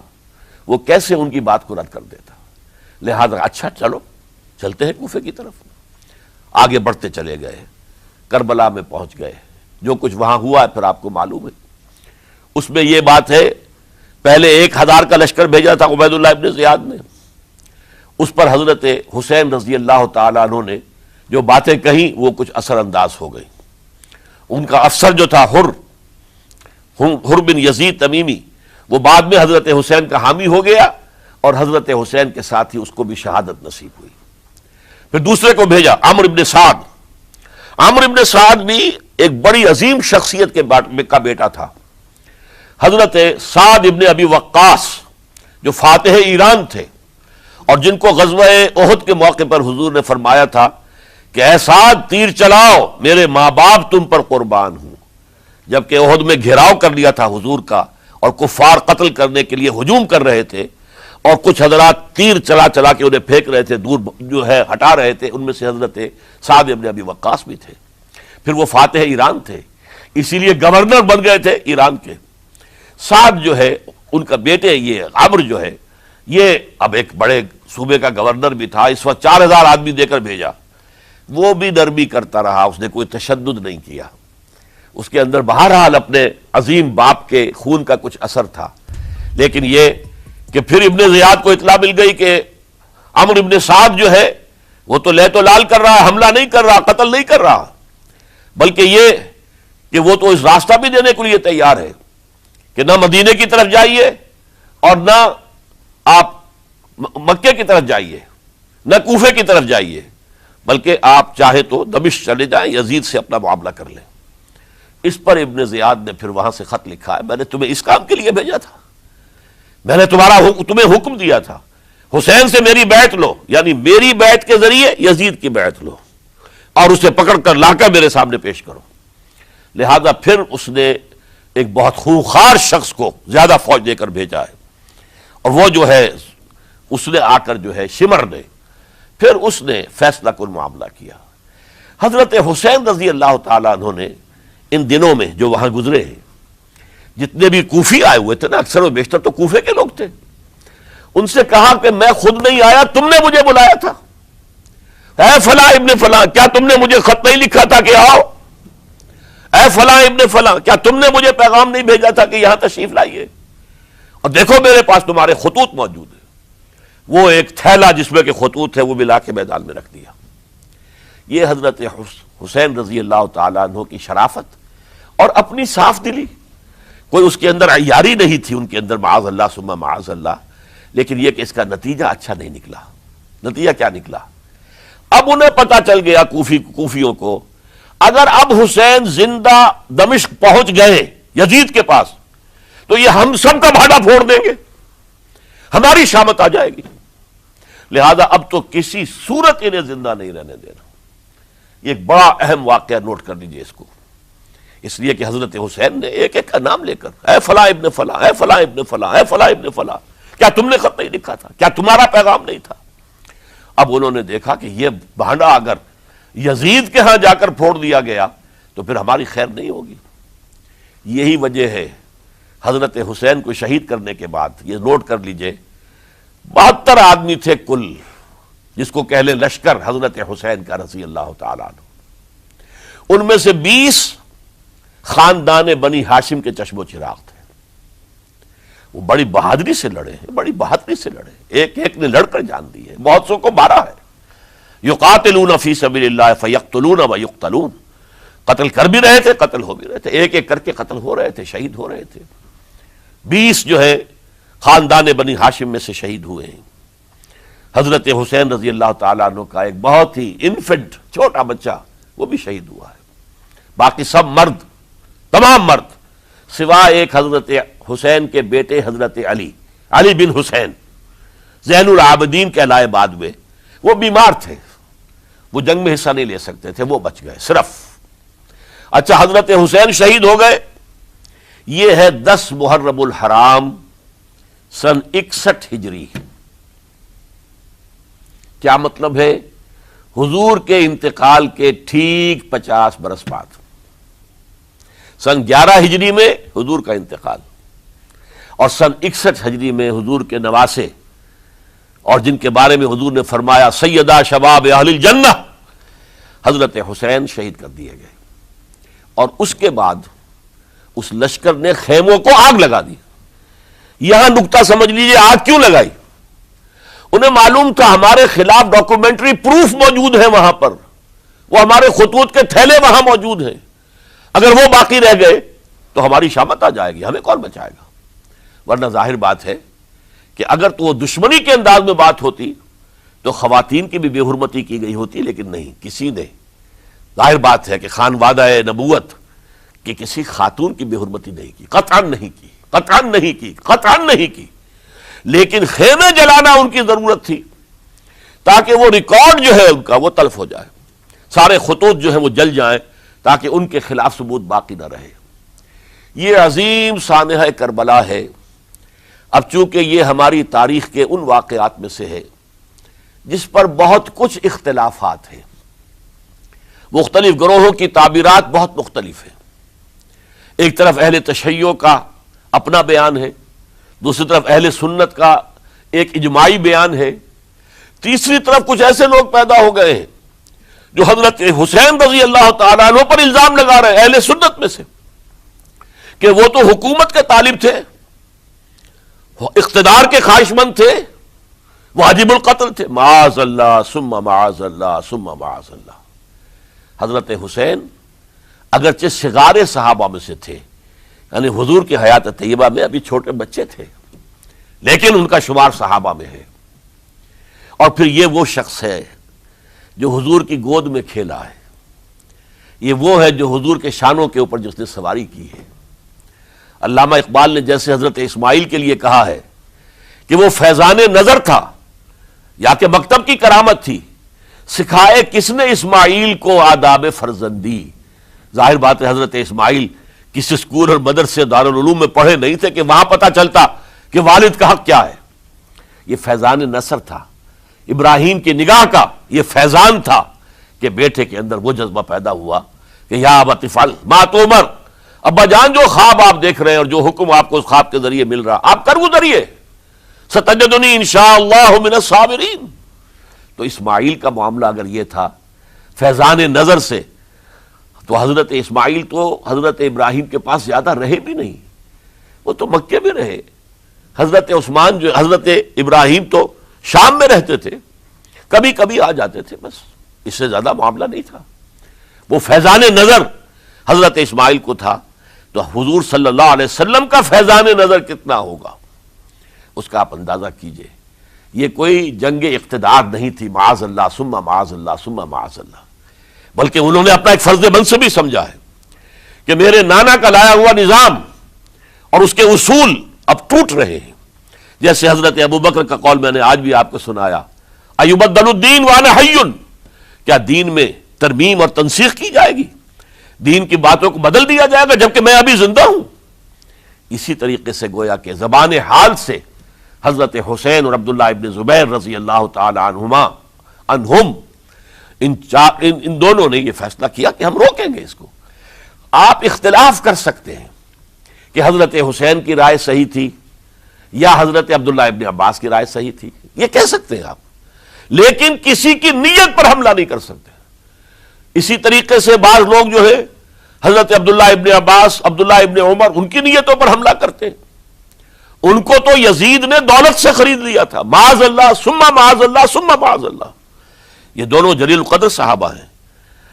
وہ کیسے ان کی بات کو رد کر دیتا. لہذا اچھا چلو چلتے ہیں کوفے کی طرف. آگے بڑھتے چلے گئے، کربلا میں پہنچ گئے. جو کچھ وہاں ہوا ہے پھر آپ کو معلوم ہے. اس میں یہ بات ہے، پہلے 1000 کا لشکر بھیجا تھا عبید اللہ ابن زیاد نے، اس پر حضرت حسین رضی اللہ تعالیٰ عنہ نے جو باتیں کہیں وہ کچھ اثر انداز ہو گئی. ان کا افسر جو تھا حر بن یزید تمیمی، وہ بعد میں حضرت حسین کا حامی ہو گیا اور حضرت حسین کے ساتھ ہی اس کو بھی شہادت نصیب ہوئی. پھر دوسرے کو بھیجا عمرو ابن سعد. عمرو ابن سعد بھی ایک بڑی عظیم شخصیت کا بیٹا تھا. حضرت سعد ابن ابی وقاص جو فاتح ایران تھے اور جن کو غزوہ احد کے موقع پر حضور نے فرمایا تھا کہ اے سعد تیر چلاؤ، میرے ماں باپ تم پر قربان ہوں. جبکہ احد میں گھیراؤ کر لیا تھا حضور کا اور کفار قتل کرنے کے لیے ہجوم کر رہے تھے، اور کچھ حضرات تیر چلا چلا کے انہیں پھینک رہے تھے، دور جو ہے ہٹا رہے تھے. ان میں سے حضرت سعد ابن ابی وقاص بھی تھے. پھر وہ فاتح ایران تھے، اسی لیے گورنر بن گئے تھے ایران کے. سعد جو ہے ان کا بیٹے، یہ عمرو جو ہے یہ اب ایک بڑے صوبے کا گورنر بھی تھا. اس وقت 4000 آدمی دے کر بھیجا. وہ بھی نرمی کرتا رہا، اس نے کوئی تشدد نہیں کیا. اس کے اندر بہرحال اپنے عظیم باپ کے خون کا کچھ اثر تھا. لیکن یہ کہ پھر ابن زیاد کو اطلاع مل گئی کہ عمرو ابن سعد جو ہے وہ تو لے تو لال کر رہا، حملہ نہیں کر رہا، قتل نہیں کر رہا، بلکہ یہ کہ وہ تو اس راستہ بھی دینے کے لیے تیار ہے کہ نہ مدینے کی طرف جائیے اور نہ آپ مکے کی طرف جائیے، نہ کوفے کی طرف جائیے، بلکہ آپ چاہے تو دمشق چلے جائیں، یزید سے اپنا معاملہ کر لیں. اس پر ابن زیاد نے پھر وہاں سے خط لکھا ہے، میں نے تمہیں اس کام کے لیے بھیجا تھا، میں نے تمہیں حکم دیا تھا حسین سے میری بیعت لو، یعنی میری بیعت کے ذریعے یزید کی بیعت لو اور اسے پکڑ کر لا کر میرے سامنے پیش کرو. لہذا پھر اس نے ایک بہت خونخوار شخص کو زیادہ فوج دے کر بھیجا ہے، اور وہ جو ہے اس نے آ کر جو ہے شمر نے پھر اس نے فیصلہ کن معاملہ کیا. حضرت حسین رضی اللہ تعالیٰ عنہ نے ان دنوں میں جو وہاں گزرے ہیں، جتنے بھی کوفی آئے ہوئے تھے نا، اکثر و بیشتر تو کوفے کے لوگ تھے، ان سے کہا کہ میں خود نہیں آیا، تم نے مجھے بلایا تھا. اے فلاں ابن فلاں، کیا تم نے مجھے خط نہیں لکھا تھا کہ آؤ؟ اے فلاں ابن فلاں، کیا تم نے مجھے پیغام نہیں بھیجا تھا کہ یہاں تشریف لائیے؟ اور دیکھو میرے پاس تمہارے خطوط موجود ہیں. وہ ایک تھیلا جس میں کہ خطوط ہے وہ بھی لا کے میدان میں رکھ دیا. یہ حضرت حسین رضی اللہ تعالیٰ عنہ کی شرافت اور اپنی صاف دلی، کوئی اس کے اندر عیاری نہیں تھی ان کے اندر، معاذ اللہ ثم معاذ اللہ، لیکن یہ کہ اس کا نتیجہ اچھا نہیں نکلا. نتیجہ کیا نکلا؟ اب انہیں پتا چل گیا کوفیوں کو اگر اب حسین زندہ دمشق پہنچ گئے یزید کے پاس تو یہ ہم سب کا بھاڑا پھوڑ دیں گے، ہماری شامت آ جائے گی، لہذا اب تو کسی صورت انہیں زندہ نہیں رہنے دینا. یہ ایک بڑا اہم واقعہ، نوٹ کر لیجئے اس کو، اس لیے کہ حضرت حسین نے ایک ایک کا نام لے کر اے فلاں ابن فلاں، اے فلاں ابن فلاں، اے فلاں ابن فلاں، کیا تم نے خط نہیں لکھا تھا؟ کیا تمہارا پیغام نہیں تھا؟ اب انہوں نے دیکھا کہ یہ بھانڈا اگر یزید کے ہاں جا کر پھوڑ دیا گیا تو پھر ہماری خیر نہیں ہوگی. یہی وجہ ہے حضرت حسین کو شہید کرنے کے بعد، یہ نوٹ کر لیجئے، 72 آدمی تھے کل، جس کو کہہ لیں لشکر حضرت حسین کا رضی اللہ تعالیٰ عنہ. ان میں سے 20 خاندان بنی ہاشم کے چشم و چراغ تھے. وہ بڑی بہادری سے لڑے ہیں، بڑی بہادری سے لڑے، ایک ایک نے لڑ کر جان دی ہے، بہت سو کو مارا ہے. یقاتلون فی سبیل اللہ فیقتلون ویقتلون، قتل کر بھی رہے تھے، قتل ہو بھی رہے تھے، ایک ایک کر کے قتل ہو رہے تھے، شہید ہو رہے تھے. 20 جو ہے خاندان بنی ہاشم میں سے شہید ہوئے ہیں. حضرت حسین رضی اللہ تعالیٰ عنہ کا ایک بہت ہی انفنٹ چھوٹا بچہ وہ بھی شہید ہوا ہے. باقی سب مرد، تمام مرد، سوائے ایک حضرت حسین کے بیٹے حضرت علی بن حسین زین العابدین کہلائے بعد میں، وہ بیمار تھے، وہ جنگ میں حصہ نہیں لے سکتے تھے، وہ بچ گئے صرف. اچھا، حضرت حسین شہید ہو گئے. یہ ہے 10 محرم الحرام سن 61 ہجری. کیا مطلب ہے؟ حضور کے انتقال کے ٹھیک 50 برس بعد، سن 11 ہجری میں حضور کا انتقال، اور سن 61 ہجری میں حضور کے نواسے اور جن کے بارے میں حضور نے فرمایا سیدہ شباب اہل الجنہ، حضرت حسین شہید کر دیے گئے. اور اس کے بعد اس لشکر نے خیموں کو آگ لگا دی. یہاں نکتہ سمجھ لیجئے، آگ کیوں لگائی؟ انہیں معلوم تھا ہمارے خلاف ڈاکومنٹری پروف موجود ہے وہاں پر، وہ ہمارے خطوط کے تھیلے وہاں موجود ہیں، اگر وہ باقی رہ گئے تو ہماری شامت آ جائے گی، ہمیں کون بچائے گا؟ ورنہ ظاہر بات ہے کہ اگر تو وہ دشمنی کے انداز میں بات ہوتی تو خواتین کی بھی بے حرمتی کی گئی ہوتی، لیکن نہیں، کسی نے، ظاہر بات ہے کہ خانوادہ نبوت کہ کسی خاتون کی بے حرمتی نہیں کی، قطعاً نہیں کی، قطعاً نہیں کی، قطعاً نہیں کی. لیکن خیمے جلانا ان کی ضرورت تھی تاکہ وہ ریکارڈ جو ہے ان کا وہ تلف ہو جائے، سارے خطوط جو ہیں وہ جل جائیں تاکہ ان کے خلاف ثبوت باقی نہ رہے. یہ عظیم سانحہ کربلا ہے. اب چونکہ یہ ہماری تاریخ کے ان واقعات میں سے ہے جس پر بہت کچھ اختلافات ہیں، مختلف گروہوں کی تعبیرات بہت مختلف ہیں. ایک طرف اہل تشیع کا اپنا بیان ہے، دوسری طرف اہل سنت کا ایک اجماعی بیان ہے، تیسری طرف کچھ ایسے لوگ پیدا ہو گئے ہیں جو حضرت حسین رضی اللہ تعالیٰ عنہ پر الزام لگا رہے ہیں اہل سنت میں سے کہ وہ تو حکومت کے طالب تھے، اقتدار کے خواہشمند تھے، واجب القتل تھے. معاذ اللہ ثم معاذ اللہ ثم معاذ اللہ. حضرت حسین اگرچہ صغار صحابہ میں سے تھے، یعنی حضور کی حیات طیبہ میں ابھی چھوٹے بچے تھے، لیکن ان کا شمار صحابہ میں ہے. اور پھر یہ وہ شخص ہے جو حضور کی گود میں کھیلا ہے، یہ وہ ہے جو حضور کے شانوں کے اوپر جس نے سواری کی ہے. علامہ اقبال نے جیسے حضرت اسماعیل کے لیے کہا ہے کہ وہ فیضان نظر تھا یا کہ مکتب کی کرامت تھی، سکھائے کس نے اسماعیل کو آداب فرزندی. ظاہر بات ہے حضرت اسماعیل کسی اسکول اور مدرسے دارالعلوم میں پڑھے نہیں تھے کہ وہاں پتہ چلتا کہ والد کا حق کیا ہے. یہ فیضان نصر تھا، ابراہیم کی نگاہ کا یہ فیضان تھا کہ بیٹے کے اندر وہ جذبہ پیدا ہوا کہ یا ابت افعل ما تؤمر، ابا جان جو خواب آپ دیکھ رہے ہیں اور جو حکم آپ کو اس خواب کے ذریعے مل رہا آپ کر گزریے، ستجدنی انشاءاللہ من الصابرین. تو اسماعیل کا معاملہ اگر یہ تھا فیضان نظر سے، تو حضرت اسماعیل تو حضرت ابراہیم کے پاس زیادہ رہے بھی نہیں، وہ تو مکے میں رہے. حضرت عثمان جو حضرت ابراہیم تو شام میں رہتے تھے، کبھی کبھی آ جاتے تھے، بس اس سے زیادہ معاملہ نہیں تھا. وہ فیضان نظر حضرت اسماعیل کو تھا، تو حضور صلی اللہ علیہ وسلم کا فیضان نظر کتنا ہوگا. اس کا آپ اندازہ کیجئے. یہ کوئی جنگ اقتدار نہیں تھی معاذ اللہ ثم معاذ اللہ ثم معاذ اللہ، بلکہ انہوں نے اپنا ایک فرض منصبی سمجھا ہے کہ میرے نانا کا لایا ہوا نظام اور اس کے اصول اب ٹوٹ رہے ہیں. جیسے حضرت ابو بکر کا قول میں نے آج بھی آپ کو سنایا، ایبدل الدین وانا حی، کیا دین میں ترمیم اور تنسیخ کی جائے گی، دین کی باتوں کو بدل دیا جائے گا جبکہ میں ابھی زندہ ہوں. اسی طریقے سے گویا کہ زبان حال سے حضرت حسین اور عبداللہ ابن زبیر رضی اللہ تعالی عنہم ان دونوں نے یہ فیصلہ کیا کہ ہم روکیں گے اس کو. آپ اختلاف کر سکتے ہیں کہ حضرت حسین کی رائے صحیح تھی یا حضرت عبداللہ ابن عباس کی رائے صحیح تھی، یہ کہہ سکتے ہیں آپ، لیکن کسی کی نیت پر حملہ نہیں کر سکتے. اسی طریقے سے بعض لوگ جو ہے حضرت عبداللہ ابن عباس، عبداللہ ابن عمر، ان کی نیتوں پر حملہ کرتے ہیں. ان کو تو یزید نے دولت سے خرید لیا تھا، معاذ اللہ ثم معاذ اللہ ثم معاذ اللہ. یہ دونوں جلیل القدر صحابہ ہیں،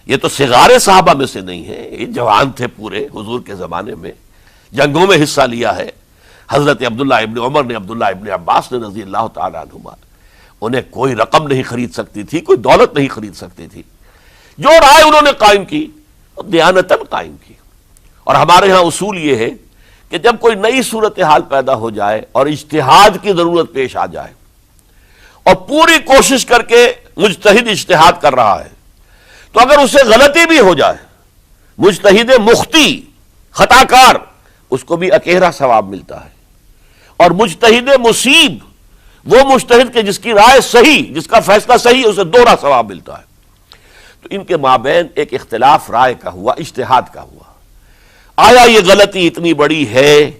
یہ تو صغار صحابہ میں سے نہیں ہیں، یہ جوان تھے پورے حضور کے زمانے میں، جنگوں میں حصہ لیا ہے. حضرت عبداللہ ابن عمر نے، عبداللہ ابن عباس نے رضی اللہ تعالی عنہما، انہیں کوئی رقم نہیں خرید سکتی تھی، کوئی دولت نہیں خرید سکتی تھی. جو رائے انہوں نے قائم کی دیانتاً قائم کی. اور ہمارے ہاں اصول یہ ہے کہ جب کوئی نئی صورتحال پیدا ہو جائے اور اجتہاد کی ضرورت پیش آ جائے اور پوری کوشش کر کے مجتہد اجتہاد کر رہا ہے، تو اگر اسے غلطی بھی ہو جائے، مجتہد مختی خطا کار، اس کو بھی اکیرا ثواب ملتا ہے، اور مجتہد مصیب وہ مجتہد کے جس کی رائے صحیح، جس کا فیصلہ صحیح، اسے دوہرا ثواب ملتا ہے. تو ان کے مابین ایک اختلاف رائے کا ہوا، اجتہاد کا ہوا. آیا یہ غلطی اتنی بڑی ہے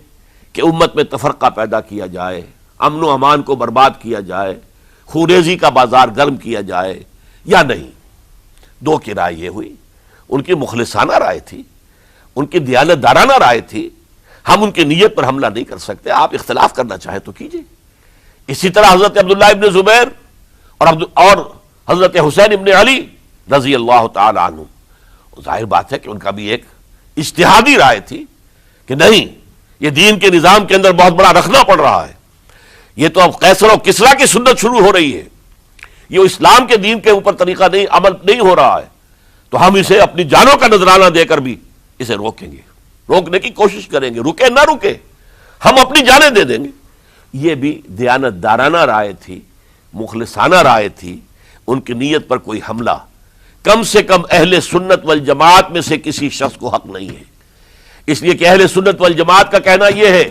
کہ امت میں تفرقہ پیدا کیا جائے، امن و امان کو برباد کیا جائے، خوریزی کا بازار گرم کیا جائے، یا نہیں؟ دو کی رائے یہ ہوئی. ان کی مخلصانہ رائے تھی، ان کی دیانت دارانہ رائے تھی. ہم ان کی نیت پر حملہ نہیں کر سکتے، آپ اختلاف کرنا چاہیں تو کیجئے. اسی طرح حضرت عبداللہ ابن زبیر اور حضرت حسین ابن علی رضی اللہ تعالی عنہ، ظاہر بات ہے کہ ان کا بھی ایک اجتہادی رائے تھی کہ نہیں، یہ دین کے نظام کے اندر بہت بڑا رکھنا پڑ رہا ہے، یہ تو اب قیصر و کسریٰ کی سنت شروع ہو رہی ہے، یہ اسلام کے دین کے اوپر طریقہ نہیں، عمل نہیں ہو رہا ہے، تو ہم اسے اپنی جانوں کا نذرانہ دے کر بھی اسے روکیں گے، روکنے کی کوشش کریں گے، رکے نہ رکے ہم اپنی جانیں دے دیں گے. یہ بھی دیانت دارانہ رائے تھی، مخلصانہ رائے تھی. ان کی نیت پر کوئی حملہ کم سے کم اہل سنت والجماعت میں سے کسی شخص کو حق نہیں ہے. اس لیے کہ اہل سنت والجماعت کا کہنا یہ ہے،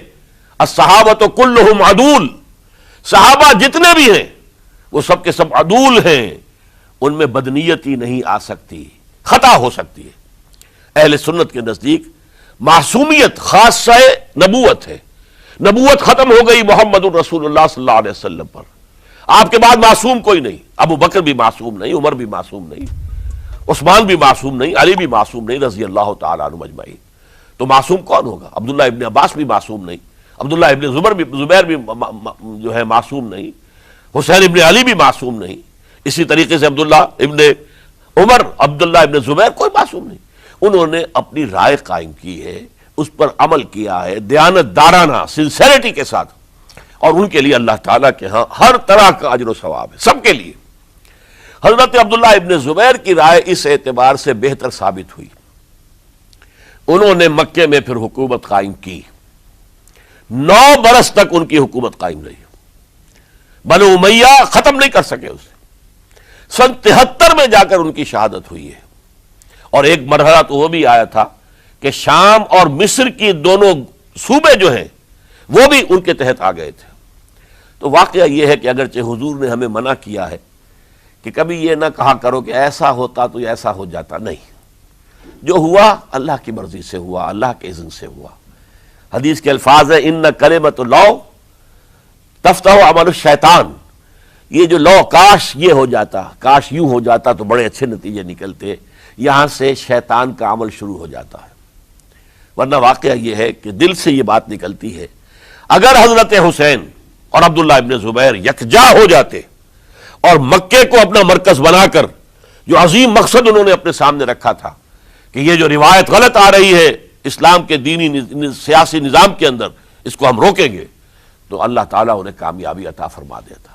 الصحابۃ کلہم عدول، صحابہ جتنے بھی ہیں وہ سب کے سب عدول ہیں، ان میں بدنیتی نہیں آ سکتی، خطا ہو سکتی ہے. اہل سنت کے نزدیک معصومیت خاصہ نبوت ہے، نبوت ختم ہو گئی محمد الرسول اللہ صلی اللہ علیہ وسلم پر، آپ کے بعد معصوم کوئی نہیں. ابو بکر بھی معصوم نہیں، عمر بھی معصوم نہیں، عثمان بھی معصوم نہیں، علی بھی معصوم نہیں رضی اللہ تعالیٰ عنہ اجمعین. تو معصوم کون ہوگا؟ عبداللہ ابن عباس بھی معصوم نہیں، عبداللہ ابن زبیر بھی جو ہے معصوم نہیں، حسین ابن علی بھی معصوم نہیں، اسی طریقے سے عبداللہ ابن عمر، عبداللہ ابن زبیر، کوئی معصوم نہیں. انہوں نے اپنی رائے قائم کی ہے، اس پر عمل کیا ہے دیانت دارانہ سنسیریٹی کے ساتھ، اور ان کے لیے اللہ تعالیٰ کے ہاں ہر طرح کا اجر و ثواب ہے سب کے لیے. حضرت عبداللہ ابن زبیر کی رائے اس اعتبار سے بہتر ثابت ہوئی، انہوں نے مکے میں پھر حکومت قائم کی، 9 برس تک ان کی حکومت قائم رہی. بنو امیہ ختم نہیں کر سکے اسے. سن 73 میں جا کر ان کی شہادت ہوئی ہے. اور ایک مرحلہ تو وہ بھی آیا تھا کہ شام اور مصر کی دونوں صوبے جو ہیں وہ بھی ان کے تحت آ گئے تھے. تو واقعہ یہ ہے کہ اگرچہ حضور نے ہمیں منع کیا ہے کہ کبھی یہ نہ کہا کرو کہ ایسا ہوتا تو ایسا ہو جاتا، نہیں، جو ہوا اللہ کی مرضی سے ہوا، اللہ کے اذن سے ہوا. حدیث کے الفاظ ہیں، ان کلمۃ اللہ تفتح عمل الشیطان. یہ جو لو کاش یہ ہو جاتا، کاش یوں ہو جاتا تو بڑے اچھے نتیجے نکلتے، یہاں سے شیطان کا عمل شروع ہو جاتا ہے. ورنہ واقعہ یہ ہے کہ دل سے یہ بات نکلتی ہے، اگر حضرت حسین اور عبداللہ ابن زبیر یکجا ہو جاتے اور مکے کو اپنا مرکز بنا کر جو عظیم مقصد انہوں نے اپنے سامنے رکھا تھا کہ یہ جو روایت غلط آ رہی ہے اسلام کے دینی سیاسی نظام کے اندر، اس کو ہم روکیں گے، تو اللہ تعالیٰ انہیں کامیابی عطا فرما دیتا.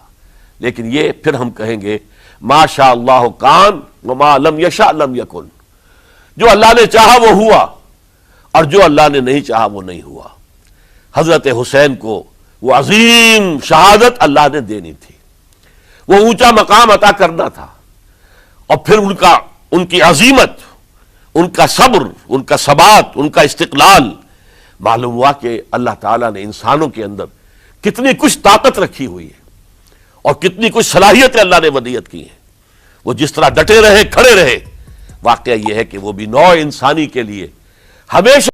لیکن یہ پھر ہم کہیں گے ما شاء اللہ کان وما لم یشاء لم یکن، جو اللہ نے چاہا وہ ہوا اور جو اللہ نے نہیں چاہا وہ نہیں ہوا. حضرت حسین کو وہ عظیم شہادت اللہ نے دینی تھی، وہ اونچا مقام عطا کرنا تھا، اور پھر ان کی عظیمت، ان کا صبر، ان کا ثبات، ان کا استقلال، معلوم ہوا کہ اللہ تعالیٰ نے انسانوں کے اندر کتنی کچھ طاقت رکھی ہوئی ہے اور کتنی کچھ صلاحیتیں اللہ نے ودیعت کی ہیں. وہ جس طرح ڈٹے رہے، کھڑے رہے. واقعہ یہ ہے کہ وہ بھی نوع انسانی کے لیے ہمیشہ